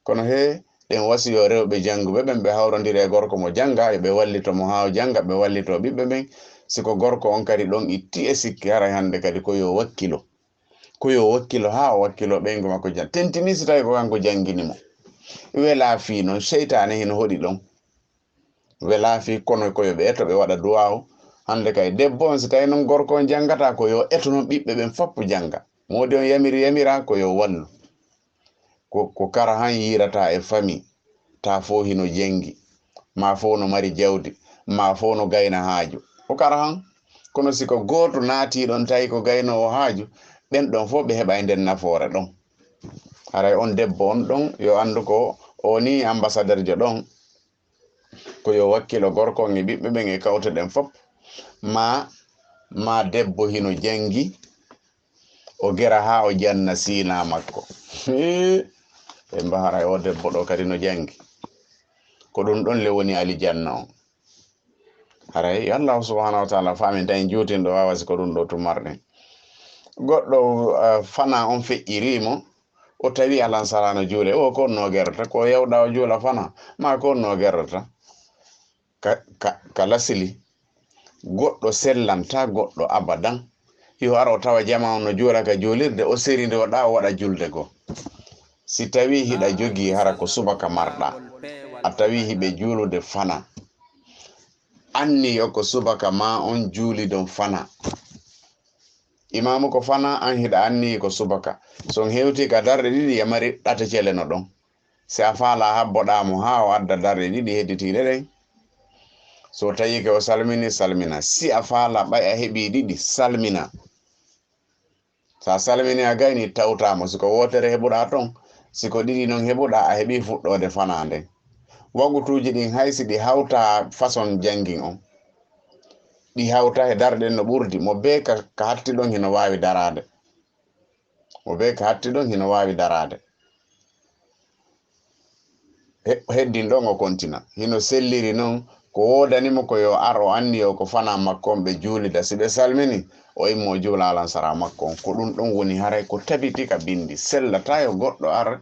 S2: kono he ɗen wasiyo rewɓe janguɓe ɓen ɓe hawrodiri e gorko mo janga ɓe wallito mo ha o janga ɓe wallito ɓiɓɓe ɓen siko gorko on kadi ɗon itti e sikki haray hande kadi koyo wakkilo ha o wakkilo ɓeygu makko jan tentini so tawi ko kanko janginimo wela fi noon seytane hino hoɗi ɗon wela fi kono koyo ɓe eto ɓe waɗa duwaw hande kay debbo on so tawi noon gorko on jangata koyo eto noon ɓiɓɓe ɓen foppo janga modi on yamira koyo wallu ko kara han yirata e famille ta fo hino jengi ma fo no mari jawdi ma fo no gayna haaju o kara han kono siko goto naati ɗon tawi ko gaynowo haaju ɓen ɗon fo ɓe heɓa e nden nafoore ɗon haray on debbo on ɗon yo andu ko o ni ambassadeur jo ɗon ko yo wakkilo gorko e ɓiɓɓe ɓen e kawte ɗen fop ma debbo hino jangi o gera ha o janna sina makko ɓe mbaharay o debbo ɗo kadi no jangi ko ɗum ɗon le woni alijanna on haray yo Allah subhanahu wa ta'ala famin tan juutinɗo wawasi ko ɗum ɗo tumarɗen goɗɗo fana on feƴƴirimo o tawi alansarano juule o ko no gerata ko yewɗa o juula fana ma ko no gerata ka lasili goɗɗo sellanta goɗɗo abadan yo ara o tawa jama on no juula ka juulirde o serinde o ɗa o waɗa julde go si tawi hiɗa jogi hara ko subaka marɗa a tawi hiɓe juulude fana anni yo ko subaka ma on juuli don fana imamu ko fana an hiɗa anni ko subaka son hewti ka darɗe ɗiɗi yamari ɗata celeno ɗon si a faala habboɗamo ha o adda darɗe ɗiɗi hedditiɗe ɗen so tawi ke o salmini salmina si a faala ɓay a heɓi ɗiɗi salmina sa salmini a gayni tawtamo siko wotere heɓuɗa ton siko ɗiɗi non heɓuɗa a heɓi fuɗɗode fana nden wagutuji ɗin haysi ɗi hawta façon jangin on ɗi hawta e darɗen no ɓurdi mo be ka hattiɗon hino wawi darade mo be ka hattiɗon hino wawi darade heddin ɗon o kontina hino selliri noon ko wodanimo ko yo ar o anni yo ko fana makko on ɓe juulida si ɓe salmini o immo juula lansara makko on ko ɗum ɗon woni haray ko tabiti ka bindi sellata yo goɗɗo ar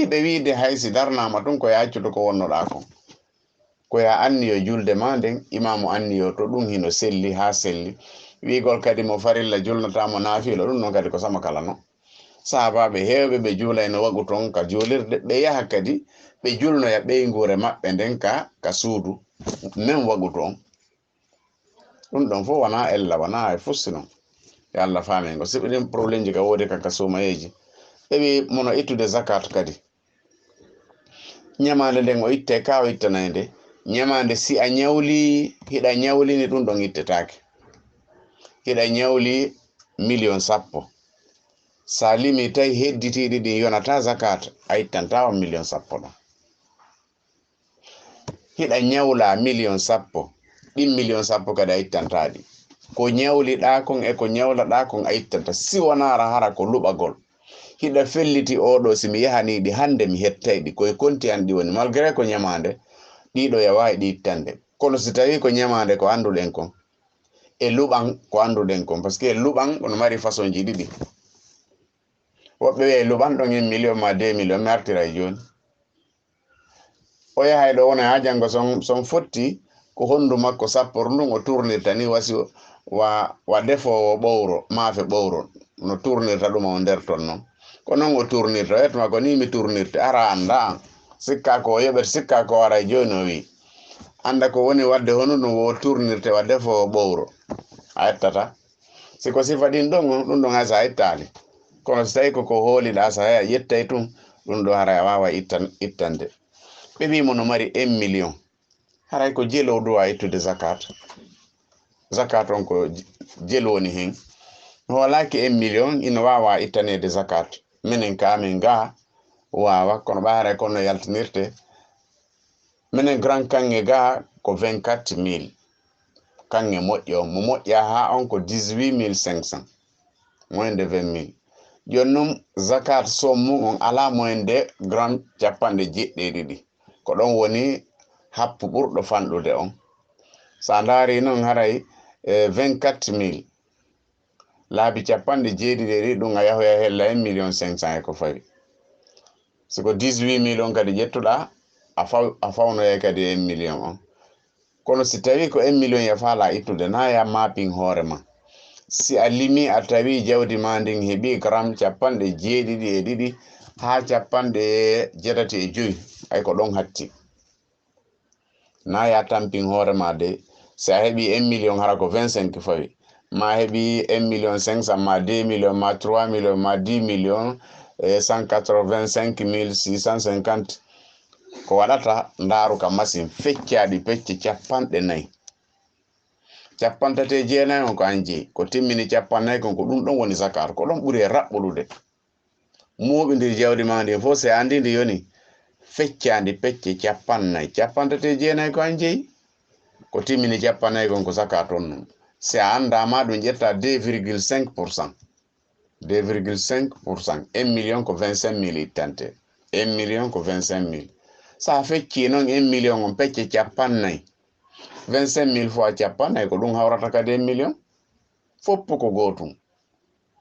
S2: iɓe wiide haysi darnama ɗum ko yaccude ko wonnoɗa kon ko ya anni yo julde ma nden imamu anni yo to ɗum hino selli ha selli wigol kadi mo farilla julnatamo naafilo ɗum noon kadi ko sama kala no sahabaɓe hewɓe ɓe juulayno wagu ton ka juulirde ɓe yaha kadi ɓe julnoya ɓeygure maɓɓe nden ka suudu men wagu ton ɗum ɗon fof wona ella wona e fusti non yo Allah faami ngo siɓi ɗin probléme ji ka woodi kanka sumayeji ɓewi mono ittude zakat kadi ñamande nden o itte ka o ittanayde ñamande si a ñawli hiɗa ñawlini ɗum ɗon ittetake hiɗa ñawli million 10 sa limi tawi hedditiɗi ɗin yonata zakat a ittanta o million 10 ɗon hiɗa ñawla million 10 ɗin million 10 kadi a ittantaɗi ko ñawliɗa kon e ko ñawlaɗa kon a ittanta si wonara hara ko luɓagol hiɗa felliti oɗo simi yahaniɗi hande mi hettayɗi koye konti an ɗi woni malgré ko ñamande ɗiɗo ya wawi ɗi ittande kono si tawi ko ñamande ko anduɗen kon e luɓan ko anduɗen kon par ce que e luɓan ono mari façon ji ɗiɗi woɓɓe wiye luɓan ɗon 1 million ma 2 million mi artira e joni o yahay ɗo wona ha janggo son fotti ko hondu makko sappor ndun o tournirta ni wasi wa defowo ɓowro maafe ɓowro no tournirta ɗum o nder ton noon ko noon o tournirta wetma ko ni mi tournirte ara anda an sikka ko o yoɓet sikka ko wara e joni o wi anda ko woni wadde hono ɗum wo tournirte wa defowo ɓowro a ettata siko sifa ɗin ɗon ɗum ɗon hay sa ittali kono so tawi koko hooliɗa sa hay a yettay tun ɗum ɗo haray a wawa ittande ɓe wimo no mari 1 million haray ko jelo duwa ittude zakat on ko jelo woni hen no walaki 1 million ina wawa ittanede zakat minen kamin ga wawa kono ɓa haray kono yaltinirte minen grand kange ga ko 24 000 kange moƴƴo on mo moƴƴa ha on ko 18 500 moins de 20 000 joni noon zakat somme on ala moins de gram 90 ko ɗon woni happu ɓurɗo fanɗude on sa daari noon haray 24 000 laabi 90 ɗum a yahoya hella 1 million 500 e ko fawi siko 18 000 on kadi ƴettuɗa a fawnoye kadi 1 million on kono si tawi ko 1 million ya faala ittude na ya mapping hoore ma si a limi a tawi jawdi ma ndin heeɓi gram 72 ha 85 ay ko ɗon hatti na ya tampin hoore ma de si a heɓi 1 million hara ko 25 fawi ma heɓi 1 million 500 ma 2 million ma 3 million ma 10 million 185 650 ko waɗata ndaaru ka machine feccaɗi pecce 40 49 on ko an jeeyi ko timmini 40 kon ko ɗum ɗon woni zakat ko ɗon ɓuri e raɓɓuɗude muɓidir jawdi ma ndi fof se andi ndi yoni feccandi pecce 49 ko an jeeyi ko timmini 40 kon ko zakat on non si a andama ɗum ƴetta 2,5%. 1 million ko 25 000 ittante 1 million ko 25 000 sa fecci noon 1 million on pecce 40 25 000 fois 40 ko ɗum hawrata kadi 1 million foppu ko gotum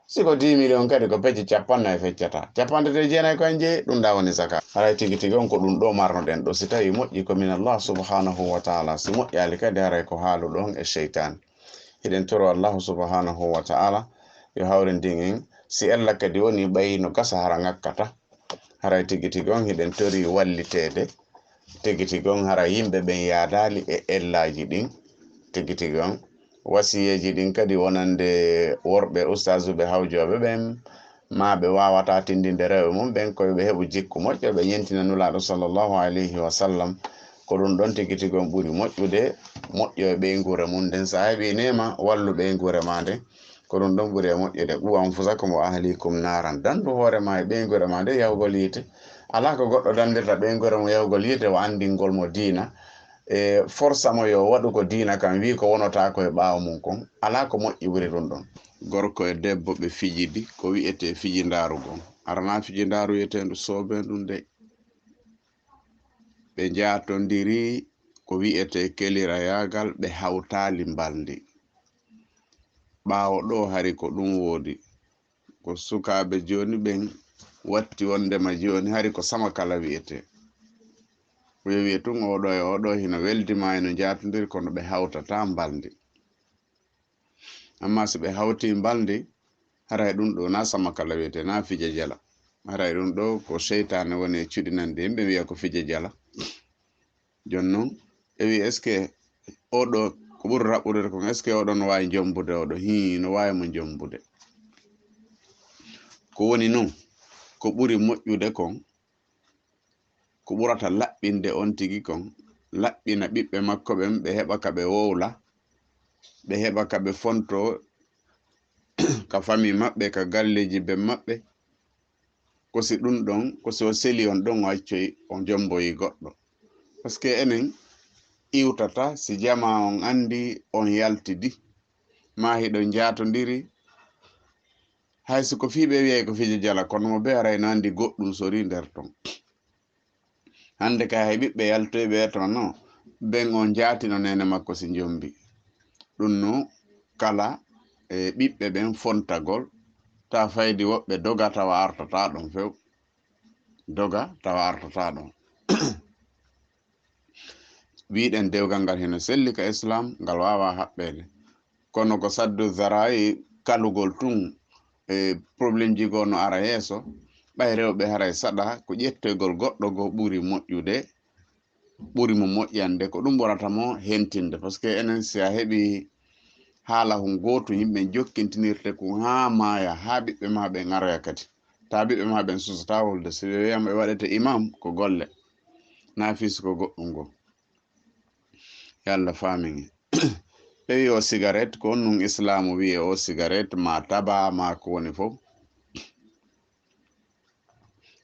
S2: siko 10 million kadi ko pecce 40 feccata 49 ko anje ɗum da woni zakat haray tigi tigi on ko ɗum ɗo marnoɗen ɗo si tawi moƴƴi ko min Allah subhanahu wa ta'ala si moƴƴali kadi haray ko haalu ɗon e sheytan hiɗen toro Allah subhanahu wa ta'ala yo hawrindin en si Allah kadi woni ɓayi no gasa hara ngakkata haray tigiti gon hiɗen tori wallitede tigiti gon hara yimɓe ɓen yaadali e ellaji ɗin tigiti gon wasiyeji ɗin kadi wonande worɓe ustazuɓe hawjoɓe ɓen ma ɓe wawata tindinde rewɓe mum ɓen koye ɓe heɓu jikku moƴƴo ɓe yentina nulaɗo sallllahu alayhi wa sallam ko ɗum ɗon tigiti gon ɓuri moƴƴude moƴƴo e ɓeygure mum nden sa heɓi nema wallu ɓeygure ma nde ko ɗum ɗon ɓuri e moƴƴude ɓu anfusakum wa ahlikum naran dandu hoorema e ɓeygure ma nde yahugol yiite ala ko goɗɗo dandirta ɓeygure mo yahugol yiite o andingol mo diina e forsa mo yo waɗugo diina kam wi ko wonota ko e ɓaawo mum kon ala ko moƴƴi ɓuri ɗum ɗon gorko e debbo ɓe fijidi ko wi'ete fijindarugo arana fijindaru wi'etendu sobendu nde ɓe jatondiri ko wi'ete kelira yagal ɓe hawtali mbaldi ɓaawo ɗo hari ko ɗum woodi ko sukaɓe joni ɓen watti wondema joni hari ko sama kala wi'ete wiye tun oɗo e oɗo hino weldima eno jatodiri kono ɓe hawtata mbaldi amma so ɓe hawti mbaldi haray ɗum ɗo na sama kala wiyete na fija jala haray ɗum ɗo ko seytane woni e cuɗinande yimɓe wiya ko fija jala jonnon ɓe wi est ce que oɗo ko ɓuri raɓɓude kon est ce que oɗo no wawi jombude oɗo no wawi mo jombude ko woni noon ko ɓuri moƴƴude kon ko ɓurata laɓɓinde on tigi kon laɓɓina ɓiɓɓe makko ɓen ɓe heɓa ka ɓe wowla ɓe heɓa ka ɓe fonto ka fami maɓɓe ka galleji ɓe maɓɓe ko si ɗum ɗon ko si o seli on ɗon o accoyi on jomboyi goɗɗo par ce que enen iwtata si jama on andi on yaltidi ma hiɗon jatodiri hayso ko fiɓe wiyay ko fiji jala kono mo be arayno andi goɗɗum sori nder ton hande ka hay ɓiɓɓe yaltoyɓe to no ben on jatino nene makko si jombi ɗum no kala e ɓiɓɓe ɓen fontagol ta faydi woɓɓe doga tawa artata ɗon few doga tawa artata ɗon wiɗen dewgal ngal heno selli ka islam ngal wawa haɓɓede kono ko saddu zarayi kalugol tun e probléme ji go no ara yeeso ɓay rewɓe haray saɗa ko ƴettoygol goɗɗo go ɓuri moƴƴude ɓuri mo moƴƴande ko ɗum ɓurata mo hentinde par ce que enen si a heɓi haala hun goto yimɓe jokkintinirte ko ha maya ha ɓiɓɓe ma ɓen aroya kadi ta ɓiɓɓe ma ɓen susata wolde so ɓe wiyama ɓe waɗete imam ko golle na fis ko goɗɗum go yalla famin ɓe wi o cigarette ko nun islamu wiye o cigarette ma taba ma ko woni fof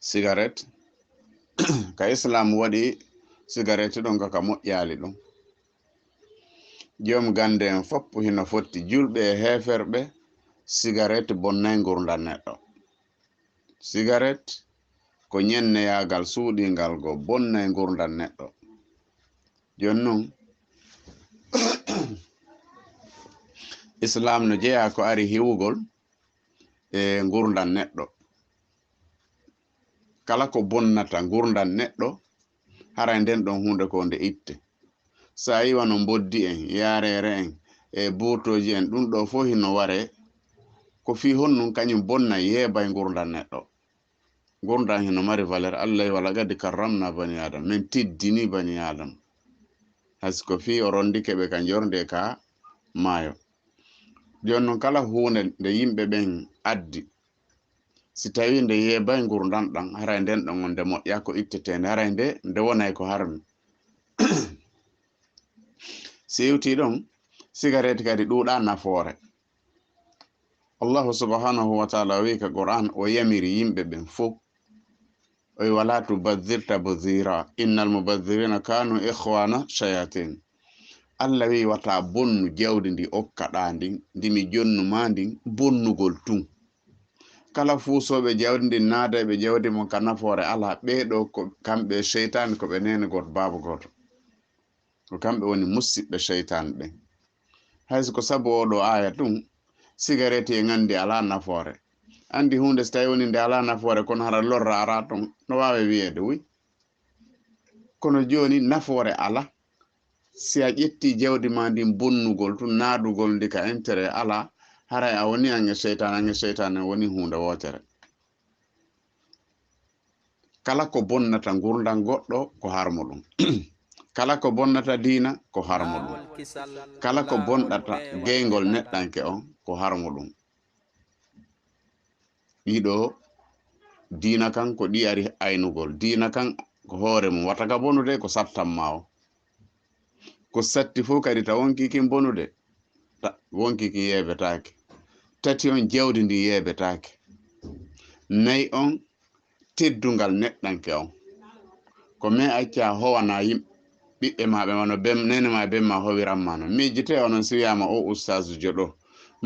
S2: cigarette ka islamu waɗi cigarette ɗon kaka moƴƴali ɗum joom gande en fopp hino fotti julɓe e heferɓe cigarette bonnay gurdam neɗɗo cigarette ko ñenneyagal suuɗingal go bonnay gurdam neɗɗo jonnon islam no jeeya ko ari hiwugol e gurdam neɗɗo kala ko bonnata gurdam neɗɗo haray nden ɗon hunde ko nde itte sa yiwa no boddi en yarere en e butoji en ɗum ɗo fo hino ware ko fi honnum kañum bonna yeebay gurdam neɗɗo gurdam hino mari valeur allah wala gadi karramna bani adam min tiddini bani adam hasko fi o rondike ɓe ka jorde ka maayo jonnon kala hunde nde yimɓe ɓen addi si tawi nde yeebay gurdam ɗam haray nden ɗon nde moƴƴa ko ittetende haray nde wonay ko harmi si yewti ɗon cigarette kadi ɗuuɗa nafoore allahu subhanahu wa taala wi ka qur'an o yamiri yimɓe ɓen fof o wi wala tubadir tabdira innal mubaddirina kanu ihwana shayatin allah wi wata bonnu jawdi ndi okkaɗa ndin ndimi jonnuma ndin bonnugol tun kala fuusoɓe jawdi ndin naadayɓe jawdi mon ka nafoore ala ɓeɗo ko kamɓe cheytane ko ɓe nene goto baaba goto ko kamɓe woni musidɓe cheytane ɓen hayso ko sabu oɗo aya tun cigarette e gandi ala nafoore andi hunde so tawi woni nde ala nafoore kono hara lorra ara ton no wawi wiyede wi kono joni nafoore ala si a ƴetti jawdi ma ndin bonnugol tun naadugol ndi ka intérêt ala haray a woni ange cheytane woni hunde wotere kala ko bonnata gurdam goɗɗo ko harmuɗum kala ko bonnata diina ko harmuɗum kala ko bonɗata geygol neɗɗanke on ko harmuɗum ɗiɗo diina kan ko ɗi ari aynugol diina kan ko hoore mum wataka bonude ko sattanma o ko satti fof kadi ta wonkikin bonude wonkikin yeɓetake tati on jawdi ndi yeɓetake nayi on teddungal neɗɗanke on ko me acca howana yimɓe ɓiɓɓe maɓe mano nene ma bemma howiranma no mijjite onon si wiyama o oustaz joɗo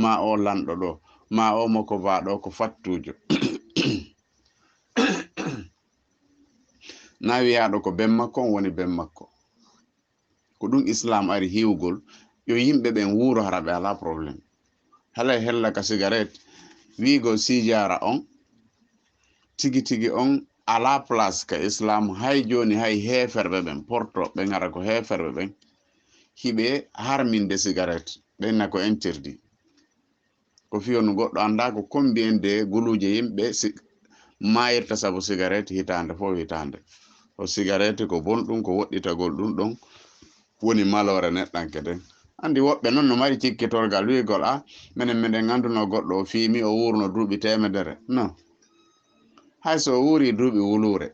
S2: ma o lanɗo ɗo ma o moko baɗo ko fattujo na wiyaɗo ko ben makko on woni ben makko ko ɗum islam ari hiwgol yo yimɓe ɓen wuuro hara ɓe ala probléme halay hella ka cigarette wigo sijara on tigi tigi on ala place ka islam hay joni hay heferɓe ɓen porto ɓe gara ko heferɓe ɓen hiɓe harminde cigarette ɓenna ko interdit ko fiyonu goɗɗo anda ko combien guluje yimɓe mayirta sabu cigarette hitande fof hitande o cigarette ko bonɗum ko woɗɗitagol ɗum ɗon woni malore neɗɗanke den andi woɓɓe noon no mari cikkitorgal wigol minen miɗen ganduno goɗɗo o fiimi o wurno duuɓi temedere non hay so wuri duuɓi wulure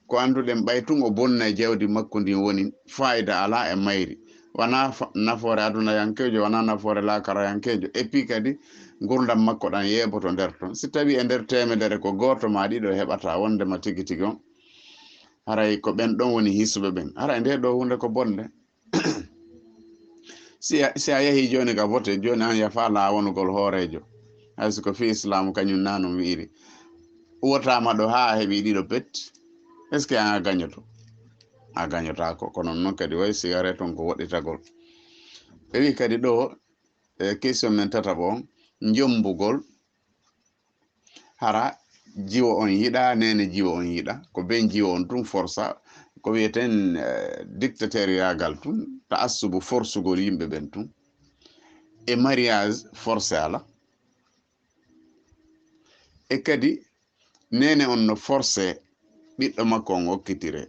S2: ko anduɗen ɓay tun o bonna e jawdi makko ndi woni fayida ala e mayri wana nafoore aduna yankejo wana nafoore lakara yankejo et puis kadi gurdam makko ɗan yeɓoto nder ton si tawi e nder temedere ko goto ma ɗiɗo heɓata wondema tigi tigi on haray ko ɓen ɗon woni hisuɓe ɓen haray nde ɗo hunde ko bonde si a yehi joni ka vote joni an yafa lawonugol hoorejo hayso ko fi islamu kañum nanum wiiri wotama ɗo ha heɓi ɗiɗo pet est ce que an a gañoto a gañotako kono noon kadi way cigarette on ko woɗɗitagol ɓe wi kadi ɗo question men tataɓo on jombugol hara jiwo on yiɗa nene jiwo on yiɗa ko ben jiwo on tun força ko wiyeten dictateur yagal tun ta assubu forcugol yimɓe ɓen tun e mariage forcé ala e kadi nene on no forcé ɓiɗɗo makko on okkitire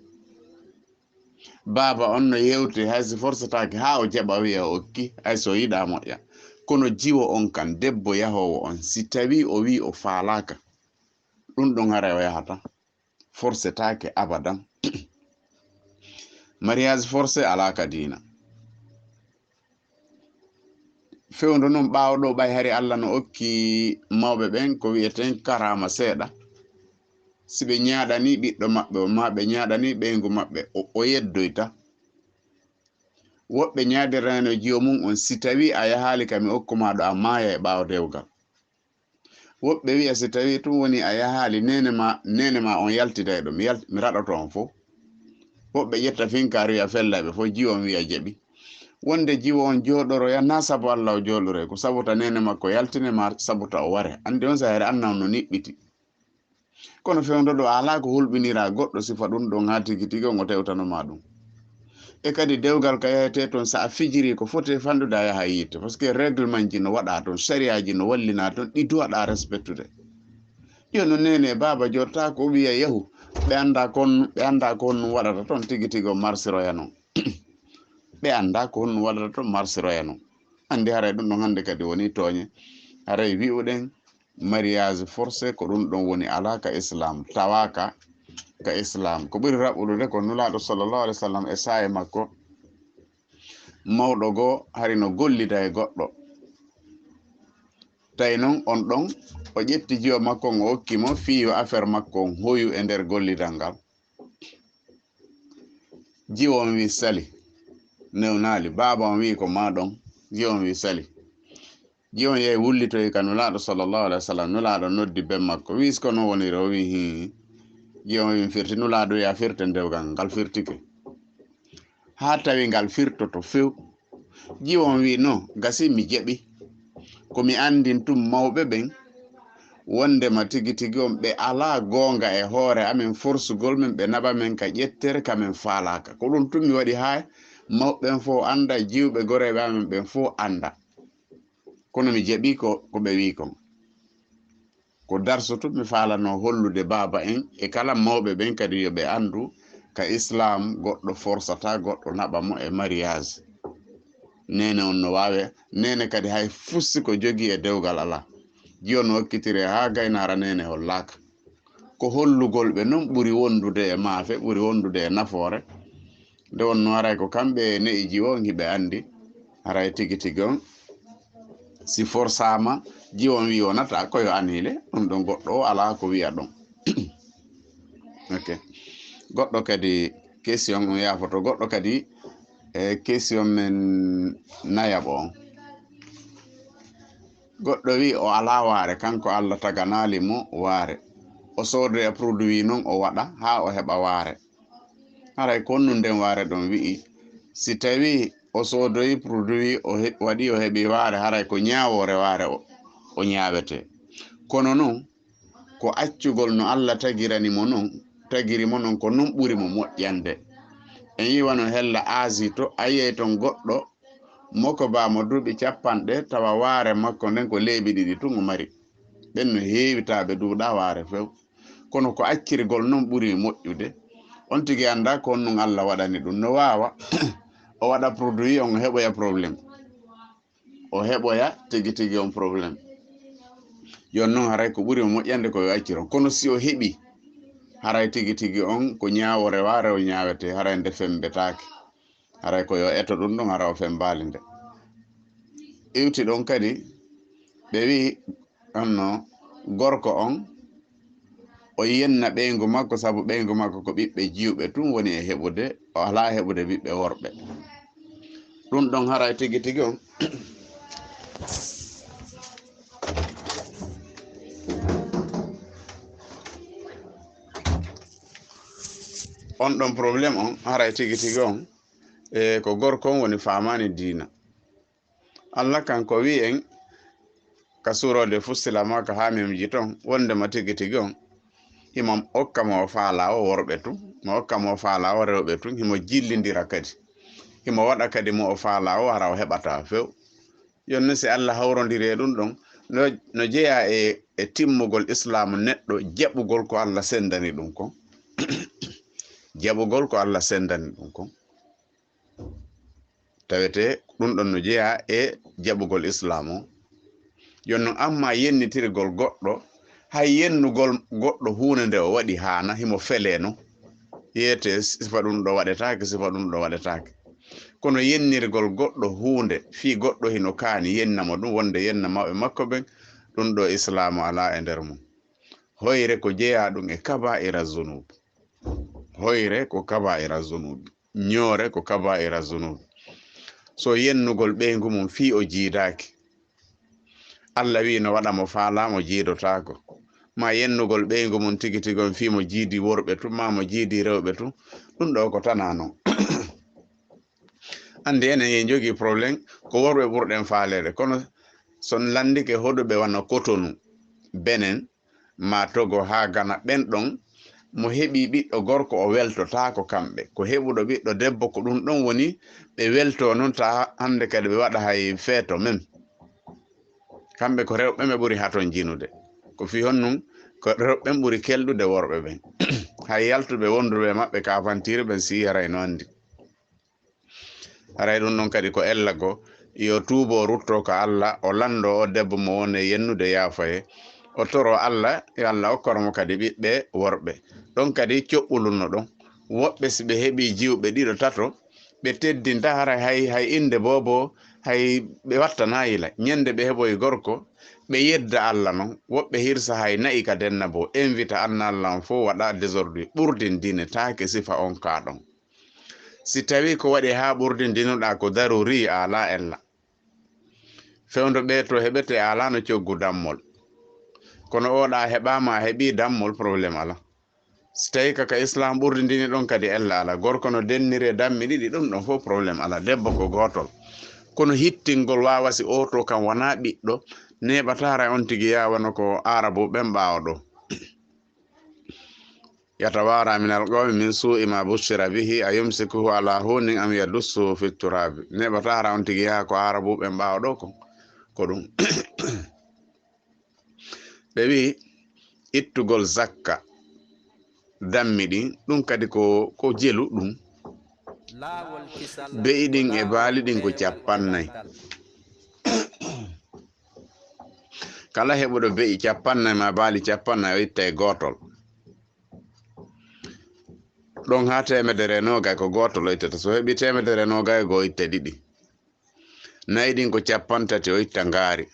S2: baba on no yewti hayso forcetake ha o jaɓa wiya o okki hayso yiɗa moƴƴa kono jiwo on kan debbo yahowo on si tawi o wi o faalaka ɗum ɗon hara o yahata forcetake abadan mariage forcé alaka dina fewndo noon ɓawɗo ɓay hari Allah no okki mawɓe ɓen ko wiyeten karama seeɗa siɓe ñaaɗani ɓiɗɗo maɓɓe o ma ɓe ñaaɗani ɓeygu maɓɓe o yeddoyta woɓɓe ñaadirano jiyo mum on si tawi a yahali kami okkumaɗo a maaya e ɓaawo dewgal woɓɓe wiya si tawi tun woni a yahali nene ma on yaltida e ɗo mi raɗoto on fof woɓɓe ƴetta finkari wiya fellaɓe fof jiwo on wiya jaɓi wonde jiwo on jooɗoroya na sabu Allah o jooɗore ko sabuta nene makko yaltine ma sabuta o ware andi on sayre annan no niɓɓiti kono fewndo ɗo ala ko hulɓinira goɗɗo sifa ɗum ɗon ha tigi tigi on o tewtanoma ɗum e kadi dewgal ka yahete toon sa a fijiri ko foti fandude a yaha yitte par ce que réglement ji no waɗa toon sharia ji no wallina toon ɗi duwaɗa respectude joni nene baba jotta ko wiya yahu ɓe anda ko honɗum waɗata toon tigi tigi o marsiroya noon ɓe anda ko honɗum waɗata toon marsiroya noon andi haray ɗum ɗon hande kadi woni tooñe haray wi'uɗen mariage forcé ko ɗum ɗon woni ala ka islam tawaka ka islam ko ɓuri raɓɓuɗude ko nulaɗo sallllahu alih w sallam e saye makko mawɗo goo hari no gollida e goɗɗo tawi noon on ɗon o ƴetti jiwa makko on o hokkimo fiyo affaire makko on hoyu e nder gollidal ngal jiwo on wi sali newnali baba on wi ko maɗon jiwo on wi sali jiwon yehi wullitoyi ka nulaɗo sallllahu alih w sallam nulaɗo noddi ben makko wis ko non woniri o wi hi jiwon wi firti nulaɗo ya firte dewgal ngal firtike ha tawi ngal firtoto few jiwon wi non gasi mi jaɓi komi andin tum mawɓe ɓen wondema tigi tigi on ɓe ala gonga e hoore amin forsugol men ɓe naɓa men ka ƴettere kamin faalaka ko ɗum tum mi waɗi ha mawɓen fo anda jiwɓe goreɓe amin ɓen fo anda kono mi jaɓi ko ɓe wi kon ko darsoto mi falano hollude baba en e kala mawɓe ɓen kadi yoɓe andu ka islam goɗɗo forsata goɗɗo naɓa mo e mariage nene on no wawe nene kadi hay fusti ko jogi e dewgal ala jiyon wakkitire ha gaynara nene hollaka ko hollugol ɓe non ɓuri wondude e maafe ɓuri wondude e nafoore nde wonno haray ko kamɓe ne'i jiwon hiɓe andi haray tigi tigi on si forsama jiwon wi wonata koyo anile ɗum ɗon goɗɗo o ala ko wiya ɗon ok goɗɗo kadi question on yafoto goɗɗo kadi e question men nayaɓo on goɗɗo wi o ala waare kanko Allah taganali mo waare o soodoya produit non o waɗa ha o heɓa waare haray konnu nden waare ɗon wi'i si tawi o soodoyi produit o waɗi o heɓi waare haray ko ñaawore waare o ñaawete kono non ko accugol no Allah tagirani mo non tagiri mo non ko non ɓuri mo moƴƴande en yiwa no hella Asie to ayiyey ton goɗɗo moko bamo duuɓi capanɗe tawa waare makko nden ko leeɓi ɗiɗi tun o mari ɓen no heewitaɓe duuɗa waare few kono ko accirgol non ɓuri moƴƴude on tigi anda ko on nun Allah waɗani ɗum no wawa o waɗa produit on heɓoya probléme o heɓoya tigi tigi on probléme yon noon haray ko ɓuri mo moƴƴande koyo acciron kono si o heɓi haray tigi tigi on ko ñaawore waare o ñaawete haray nde fembetake haray koyo eto ɗum ɗon hara o fembali nde iwti ɗon kadi ɓe wi onno gorko on o yenna ɓeygu makko sabu ɓeygu makko ko ɓiɓɓe jiwɓe tun woni e heɓude o ala heɓude ɓiɓɓe worɓe ɗum ɗon haray tigi tigi on on ɗon probléme on haray tigi tigi on e ko gorko on woni famani diina Allah kanko wi en ka surode Fussila maka ha memji ton wondema tigi tigi on himo hokkamo faala o worɓe tun mo hokkamo faala o rewɓe tun himo jillidira kadi himo waɗa kadi mo o faala o hara o heɓata few yonno si Allah hawrodiri e ɗum ɗon no jeeya e timmugol islam neɗɗo jaɓugol ko Allah sendani ɗum kon jaɓugol ko Allah sendani ɗum kon tawete ɗum ɗon no jeeya e jaɓugol islam o yonno amma yennitirgol goɗɗo hay yennugol goɗɗo hunde nde o waɗi hana himo feleno yete sifa ɗum ɗo waɗetake sifa ɗum ɗo waɗetake kono yennirgol goɗɗo hunde fi goɗɗo hino kaani yennamo ɗum wonde yenna mawɓe makko ɓen ɗum ɗo islamu ala e nder mum hoyre ko jeeya ɗum e kaba'ira zunub hoyre ko kaba'ira zunub ñoore ko kaba'ira zunub so yennugol ɓeygu mum fi o jiidaki Allah wi no waɗa mo faala mo jiidotako ma yennugol ɓeygu mum tigi tigon fi mo jiidi worɓe tun ma mo jiidi rewɓe tun ɗum ɗo ko tana non andi enen ye jogi probléme ko worɓe ɓurɗen faalede kono son landike hoɗuɓe wana Cotonou Benin ma Togo ha Ghana ɓen ɗon mo heɓi ɓiɗɗo gorko o weltotako kamɓe ko heɓuɗo ɓiɗɗo debbo ko ɗum ɗon woni ɓe welto noon ta hande kadi ɓe waɗa hay feeto men kamɓe ko rewɓe ɓe ɓuri haton jinude ko fi honnum ko rewɓe ɓuri kelɗude worɓe ɓen hay yaltuɓe wonduɓe maɓɓe kafantiri ɓen si haray no andi haray ɗum ɗon kadi ko ellago yo tuubo rutto ko Allah o lando o debbo mo wone yennude yaafaye o toro Allah yo Allah hokkormo kadi ɓiɓɓe worɓe ɗon kadi coɓɓulunno ɗon woɓɓe si ɓe heɓi jiwɓe ɗiɗo tato ɓe teddinta haray hay inde bobo hay ɓe wattana yila ñande ɓe heɓoy gorko ɓe yedda Allah non woɓɓe hirsa hay nayi ka denna bo invita anna Allah on fo waɗa désordre ɓurdindine taake sifa on ka ɗon si tawi ko waɗi ha ɓurdindinuɗa ko daruri ala ella fewndo ɓe to heɓete ala no coggu dammol kono oɗa heɓama heɓi dammol probléme ala si tawi kaka islam ɓurdindini ɗon kadi ella ala gorko no dennire dammi ɗiɗi ɗum ɗon fof probléme ala debbo ko gotol kono hittingol wawasi o to kam wona ɓiɗɗo neɓatara on tigi yawano ko arabu ɓen ɓawa ɗo yatawara min alqawmi min su'i ma bushira bihi a yumsikuhu ala hunin am yadussuhu fi turabi neɓatara on tigi yaha ko arabu ɓen ɓawa ɗo ko ɗum ɓe wi ittugol zakka dammi ɗin ɗum kadi ko jelu ɗum be'i ɗin e baali ɗin ko 50 kala heɓuɗo be'i 50 ma baali 50 o itta e gotol ɗon ha 120 ko gotol o ittata so heɓi 120 go itta ɗiɗi nayi ɗin ko 30 o itta ngaari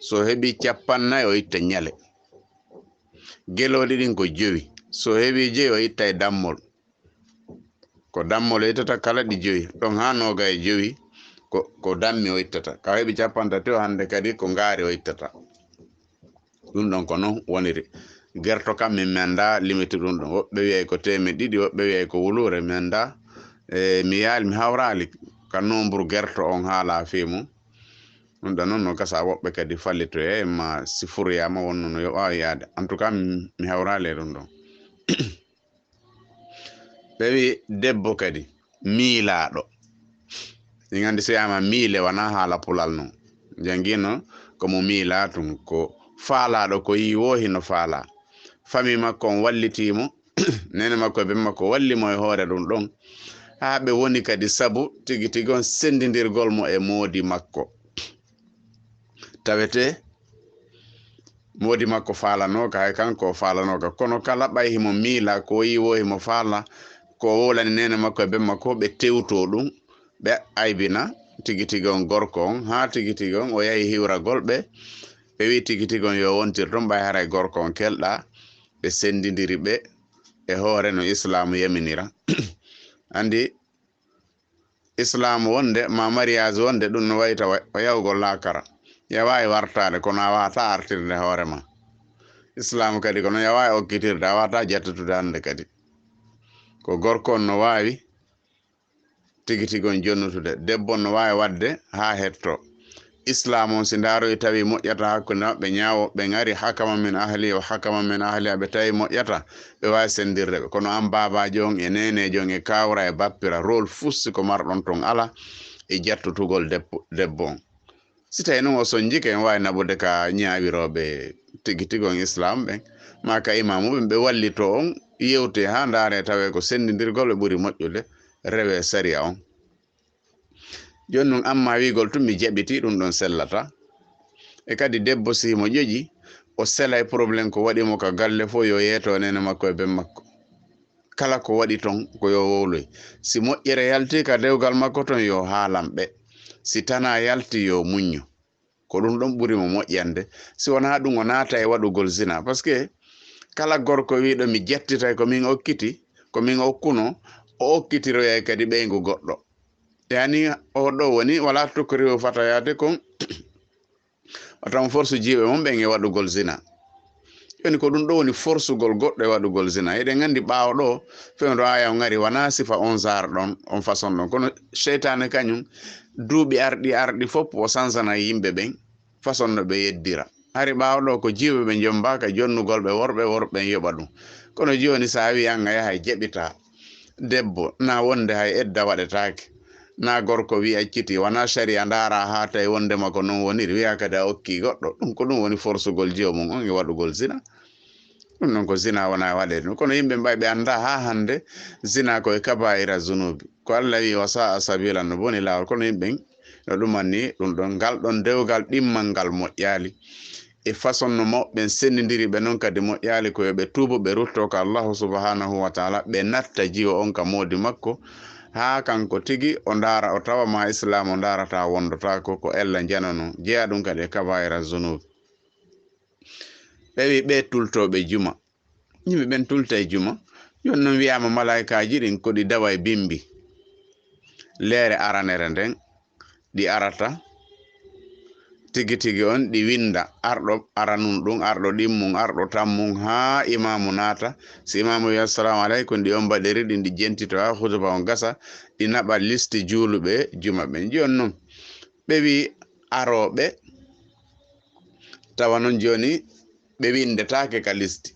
S2: so heɓi 40 o itta ñale geloɗi ɗin ko 5 so heɓi 5 o itta e dammol ko dammol o ittata kala ɗi 5 ɗon ha 25 ko dammi o ittata ka heɓi 30 o hande kadi ko ngaari o ittata ɗum ɗon ko non woniri gerto kam min menda limiti ɗum ɗon woɓɓe wiyay ko 200 woɓɓe wiyay ko wulure menda mi yaali mi hawrali ka nombre gerto on haala fimu ɗum ɗon noon no gasa woɓɓe kadi fallitoye ma sifuriyama wonno no yo wawi yaade en tout cas mi hawrali ɗum ɗon ɓe wi debbo kadi miilaɗo ɗi gandi so yama miile wana haala pulal non jangino komo miila tum ko faalaɗo ko yi wohi no faala fami makko on wallitimo nene makko e ɓe makko wallimo e hoore ɗum ɗon ha ɓe woni kadi sabu tigi tigi on sendidirgol mo e moodi makko tawete moodi makko faalanoka hay kanko faalanoka kono kala ɓayhimo miila ko yi wohimo faala ko wolani nene makko e ɓe makko ɓe tewto ɗum ɓe aybina tigi tigi on gorko on ha tigi tigi on o yahi hiwragol ɓe wi tigi tigi on yo wontir ɗum ɓay haray gorko on kelɗa ɓe sendidiri ɓe e hoore no islamu yaminira andi islamu wonde ma mariage wonde ɗum no wayta o yawgol lakara yawawi wartade kono a wata artirde hoore ma islamu kadi kono yawawi okkitirde a wata jettatude hande kadi ko gorko on no wawi tigi tigi on jonnutude debbo no wawi wadde ha hetto islam on si ndaroyi tawi moƴƴata hakkude maɓɓe ñaawo ɓe ngari hakama min ahli o hakama min ahli ɓe tawi moƴƴata ɓe wawi sendirde ɓe kono an babajo on e nenejo on e kawra e bappira rôle fusti ko marɗon ton ala e jettutugol debbo on si tawi noon o sonjike en wawi naɓude ka ñaawiroɓe tigi tigi on islam ɓen ma ka imamuɓen ɓe wallito on yewte ha ndaare tawe ko sendidirgol ɓe ɓuuri moƴƴude rewe saria on joni noon amma wigol tum mi jaɓiti ɗum ɗon sellata e kadi debbo simo ƴoƴi o selay probléme ko waɗimo ka galle fo yo yeeto nene makko e ben makko kala ko waɗi ton ko yo wowloy si moƴƴere yalti ka dewgal makko ton yo haalam ɓe si tana yalti yo muñño ko ɗum ɗon ɓurimo moƴƴande si wona ɗum o naata e waɗugol zina par ce que kala gorko wiɗo mi jettitay ko min okkiti ko min okkuno o okkitiroyay kadi ɓeygu goɗɗo yani o ɗo woni wala tokkori o fata yaade kon otan force jiɓe mum ɓen e waɗugol zina joni ko ɗum ɗo woni forcegol goɗɗo e waɗugol zina eɗen gandi ɓaawo ɗo fewndo aya o ngari wana sifa on sar ɗon on façon ɗon kono cheytane kañum duuɓi arɗi fof o sansana yimɓe ɓen façon no ɓe yeddira hari ɓaawo ɗo ko jiwɓe ɓe jombaka jonnugol ɓe worɓe yoɓa ɗum kono joni sa wi an a yahay jeɓita debbo na wonde hay edda waɗetake na gorko wi acciti wana sharia ndara ha tawi wondema ko non woniri wiya kadi a okki goɗɗo ɗum ko ɗum woni forcegol jewmum on e waɗugol zina ɗum noon ko zina wona waɗe ɗum kono yimɓe mbawi ɓe anda ha hande zina koye kabaira zunubi ko Allah wi wa sa'a sabila no boni lawol kono yimɓe no ɗumanni ɗum ɗon ngal ɗon dewgal ɗimmal ngal moƴƴali e façon no mawɓe sendidiri ɓe noon kadi moƴƴali ko yoɓe tuubo ɓe rutto ko Allahu subhanahu wa taala ɓe natta jiwo on ka modi makko ha kanko tigi o ndara o tawa ma islam o ndarata wondota ko ella janano jeeya ɗum kadi e kabaira zunubi ɓe wi ɓe tultoɓe juma yimɓe ɓen tulta e juma joni noon wiyama malaikaji ɗin koɗi dawa e bimbi leere aranere nden ɗi arata tigi tigi on ɗi winda arɗo aranum ɗum arɗo ɗimmum arɗo tammum ha imamu naata si imamu wi assalamu aleykum ɗi on mbaɗeri ɗin ɗi jentito ha hutuba on gasa ɗi naɓa liste juuluɓe juma ɓen joni noon ɓe wi aroɓe tawa noon joni ɓe windetake ka liste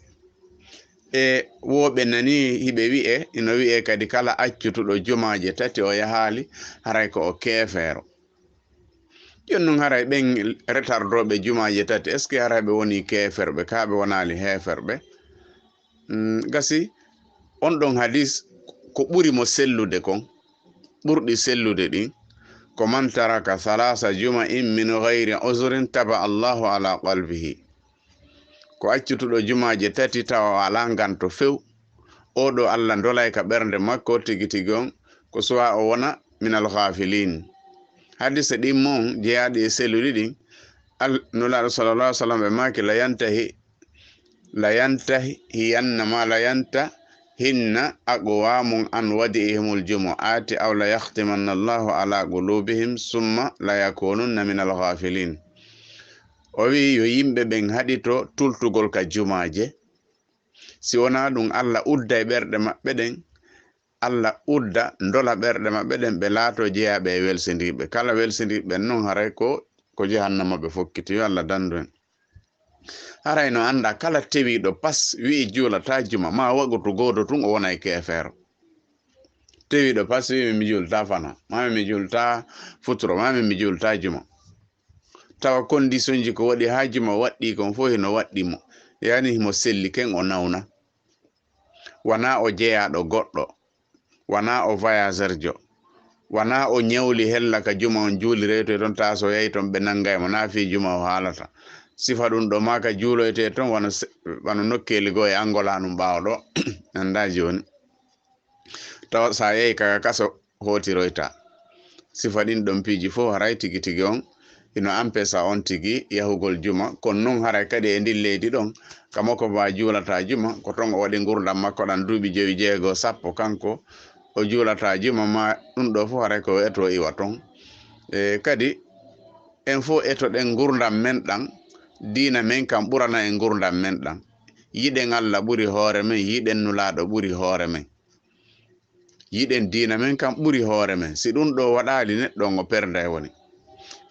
S2: e woɓe nani hiɓe wi'e ino wi'e kadi kala accutuɗo jumaje tati o yahali haray ko o keefeero jonnon haray ɓen retardoɓe jumaje tati est ce que haraɓe woni keferɓe kaɓe wonali heferɓe gasi on ɗon hadis ko ɓuri mo sellude kon ɓurɗi sellude ɗin ko man taraka halasa juma'in min gayri uzrin taba allahu ala qalbihi ko accutuɗo jumaje tati tawa ala ganto few oɗo allah dolay ka ɓernde makko tigi tigi on ko suwa o wona min alghafilin hadise ɗin mon jeyaɗi e selluɗi ɗin nulaɗo sallallah sallam ɓe maki la yanta hinna aqwamun an wadi'ihimul jumu'ati aw la yahtimanna allahu ala qulubihim summa la yakununna min alghafilin o wi yo yimɓe ɓen haɗito tultugol ka jumaje si wona ɗum allah udda e ɓerɗe maɓɓe ɗen allah udda ndola ɓerɗe maɓɓe ɗen ɓe laato jeyaɓe e welsindiɓe kala welsindiɓe noon haray ko jahannama ɓe fokkiti yo allah dandu en haray no anda kala tewiɗo pas wi juulata juma ma wagutu goto tun o wona e kefeero tewiɗo pas wi mi julta fana mami mi julta futuro mami mi julta juma tawa condition ji ko waɗi ha juma waɗɗi kon fo hino waɗɗimo yani himo selli ken o nawna wana o jeyaɗo goɗɗo wana o voyageur jo wana o ñawli hella ka juma on juulireyto ton ta so yayi ton ɓe nanngaymo na fi juma o haalata sifa ɗum ɗo maka juuloyte ton wano nokkeli goo e angola num ɓawɗo anda joni tawa sa yehi kaka kaso hotiroyta sifa ɗin ɗon piiji fof haray tigi tigi on ino ampesa on tigi yahugol juma kono noon haray kadi e ndin leydi ɗon kamo ko ba juulata juma ko ton o waɗi gurdam makko ɗan duuɓi 9 jeego 10 kanko o juulata juma ma ɗum ɗo fof haray ko eto iwa ton e kadi en fof eto ɗen gurdam men ɗan diina men kam ɓurana en gurdam men ɗan yiɗen allah ɓuri hoore men yiɗen nulaɗo ɓuri hoore men yiɗen diina men kam ɓuri hoore men si ɗum ɗo waɗali neɗɗo ngo perde e woni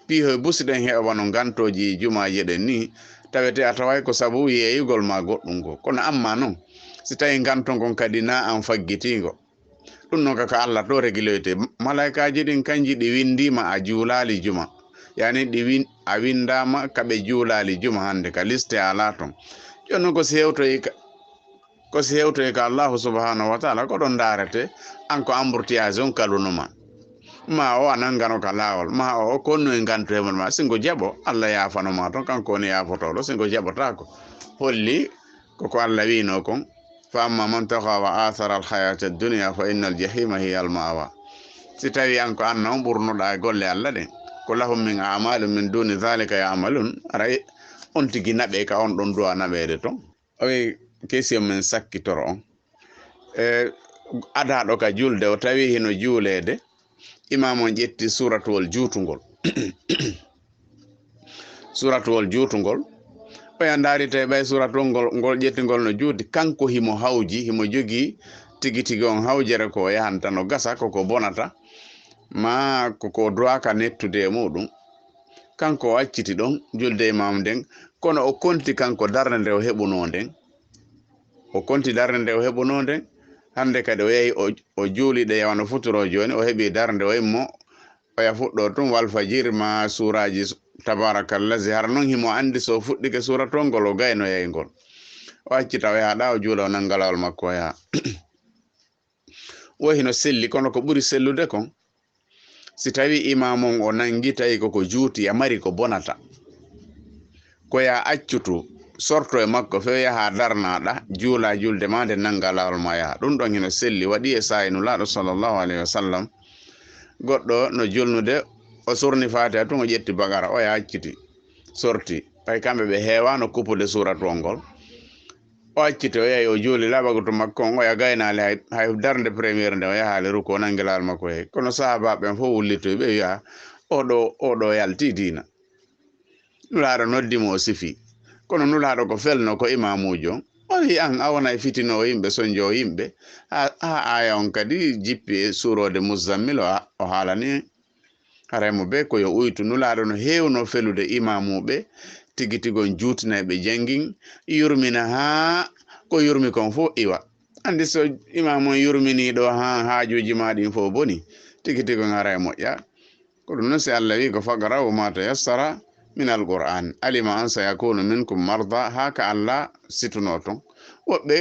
S2: piihoye busɗen heɓa no gantoji jumaje ɗen ni tawete a taway ko sabu yeyugol ma goɗɗum go kono amma noon si tawi gantogon kadi na an faggitigo ɗum noon kaka allah to réguloyte malaikaji ɗin kanji ɗi windima a juulali juma yani a windama kaɓe juulali juma hande ka liste ala ton jonnon ko si hewtoy ka allahu subhanahu wa taala ko ɗon darete an ko embouteillage on kalunuma ma o anangano ka laawol ma o konno e ganto hemol ma singo jaɓo allah yafanoma ton kanko woni yafotoɗo singo jaɓotako holli koko allah wino kon fa amma man taqa wa athara alhayata dunia fa inna aljahima hiya almawa si tawi an ko anna on ɓurnuɗa e golle allah ɗen ko lahum min amalum min duni dhalika yamalun aray on tigi naɓe ka on ɗon duwa naɓede ton oyi question men sakkitoro on adaɗo ka julde o tawi hino juulede imam on ƴetti suratuwol juutugol suratuwol juutugol oya ndaari tawi ɓay suratol ngol ƴettigol no juuti kanko himo hawji himo jogii tigi tigi on hawjere ko yahanta no gasa koko bonata ma koko duwaka nettude e muɗum kanko o acciti ɗon julde imam nden kono o konti kanko darde nde o heɓuno nden o konti darde nde o heɓuno nden hande kadi o yehi o juuliɗe yawano futuro joni o heeɓi darde o immo oya fuɗɗo tun walfajir ma suraji tabarakallahi har noon himo andi so fuɗɗike suratolngol o gayno yeygol o accita o yahaɗa o juula o nangalawol makko o yaha o hino selli kono ko ɓuri sellude kon si tawi imam on o nangi tawi koko juuti a mari ko bonata ko ya accutu sorto e makko few yaha darnaɗa juula julde ma nde nanga lawol ma yaha ɗum ɗon hino selli waɗi e sayinu laɗo sallllahu alayhi wa sallam goɗɗo no julnude o surni fatiha tun o ƴetti bagara o ya acciti sorti ɓay kamɓe ɓe heewano kuppude suratol ngol o acciti o yehi o juuli laɓagoto makko on oya gaynali hay darde premiére nde o yahali ruku o nangi lawol makko yehi kono sahabaɓen fof wullitoy ɓe wiya oɗo yalti dina nulaɗo noddimo o sifi kono nulaɗo ko felno ko imamujo o wi an a wona e fitino yimɓe sonjo yimɓe ha aya on kadi jippi e surode muzammil o haalani haraymo be koyo uytu nulaɗo no hewno felude imamuɓe tigi tigon juutinayɓe jangin yurmina ha ko yurmi kon fof iwa andi so imamu on yurminiɗo ha haajuji ma ɗin fof boni tigi tigon haray moƴƴa ko ɗum noon si Allah wi ko faqra'u ma tayassara min alquran alima an sayakunu minkum marda ha ka Allah situno ton woɓɓe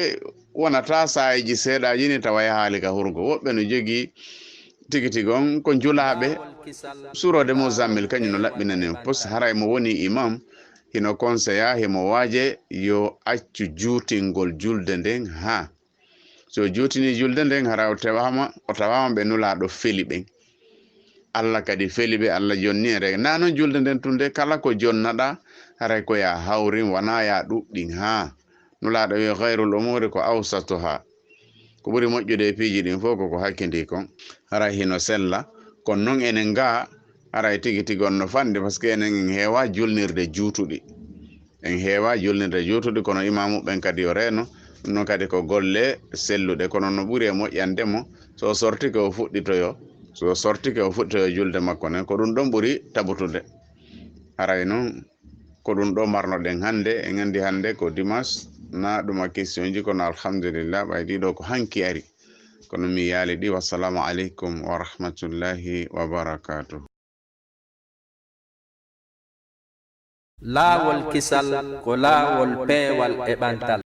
S2: wonata sayiji seeɗaji ni tawa haali ka hurgo woɓɓe no jogii tigi tigon ko julaɓe surode mo zammil kañum no laɓɓinanen pos haray mo woni imam hino conseilla himo waaje yo accu juutingol julde nden ha so juutini julde nden hara o tawama ɓe nulaɗo feli ɓen Allah kadi feli ɓe Allah jonni e reg na noon julde nden tunde kala ko jonnaɗa haray ko ya hawrin wona ya ɗuɗɗin ha nulaɗo wi gayrul umuri ko awsatuha ko ɓuri moƴƴude e piiji ɗin fof koko hakkindi kon haray hino sella kono noon enen ga haray tigi tigon no fande par ce que enen en heewa julnirde juutuɗi kono imamu ɓen kadi yo reeno ɗum noon kadi ko golle selluɗe kono no ɓuri e moƴƴandemo so sortike o fuɗɗitoyo julde makko nen ko ɗum ɗon ɓuri tabutude haray noon ko ɗum ɗo marnoɗen hannde en andi hannde ko dimanche na ɗuma question ji kono alhamdulillah ɓaydiɗo ko hanki ari kono mi yaali ɗi wassalamu aleykum wa rahmatullahi wa barakatuh.
S1: laawol kisal ko laawol peewal e ɓantal.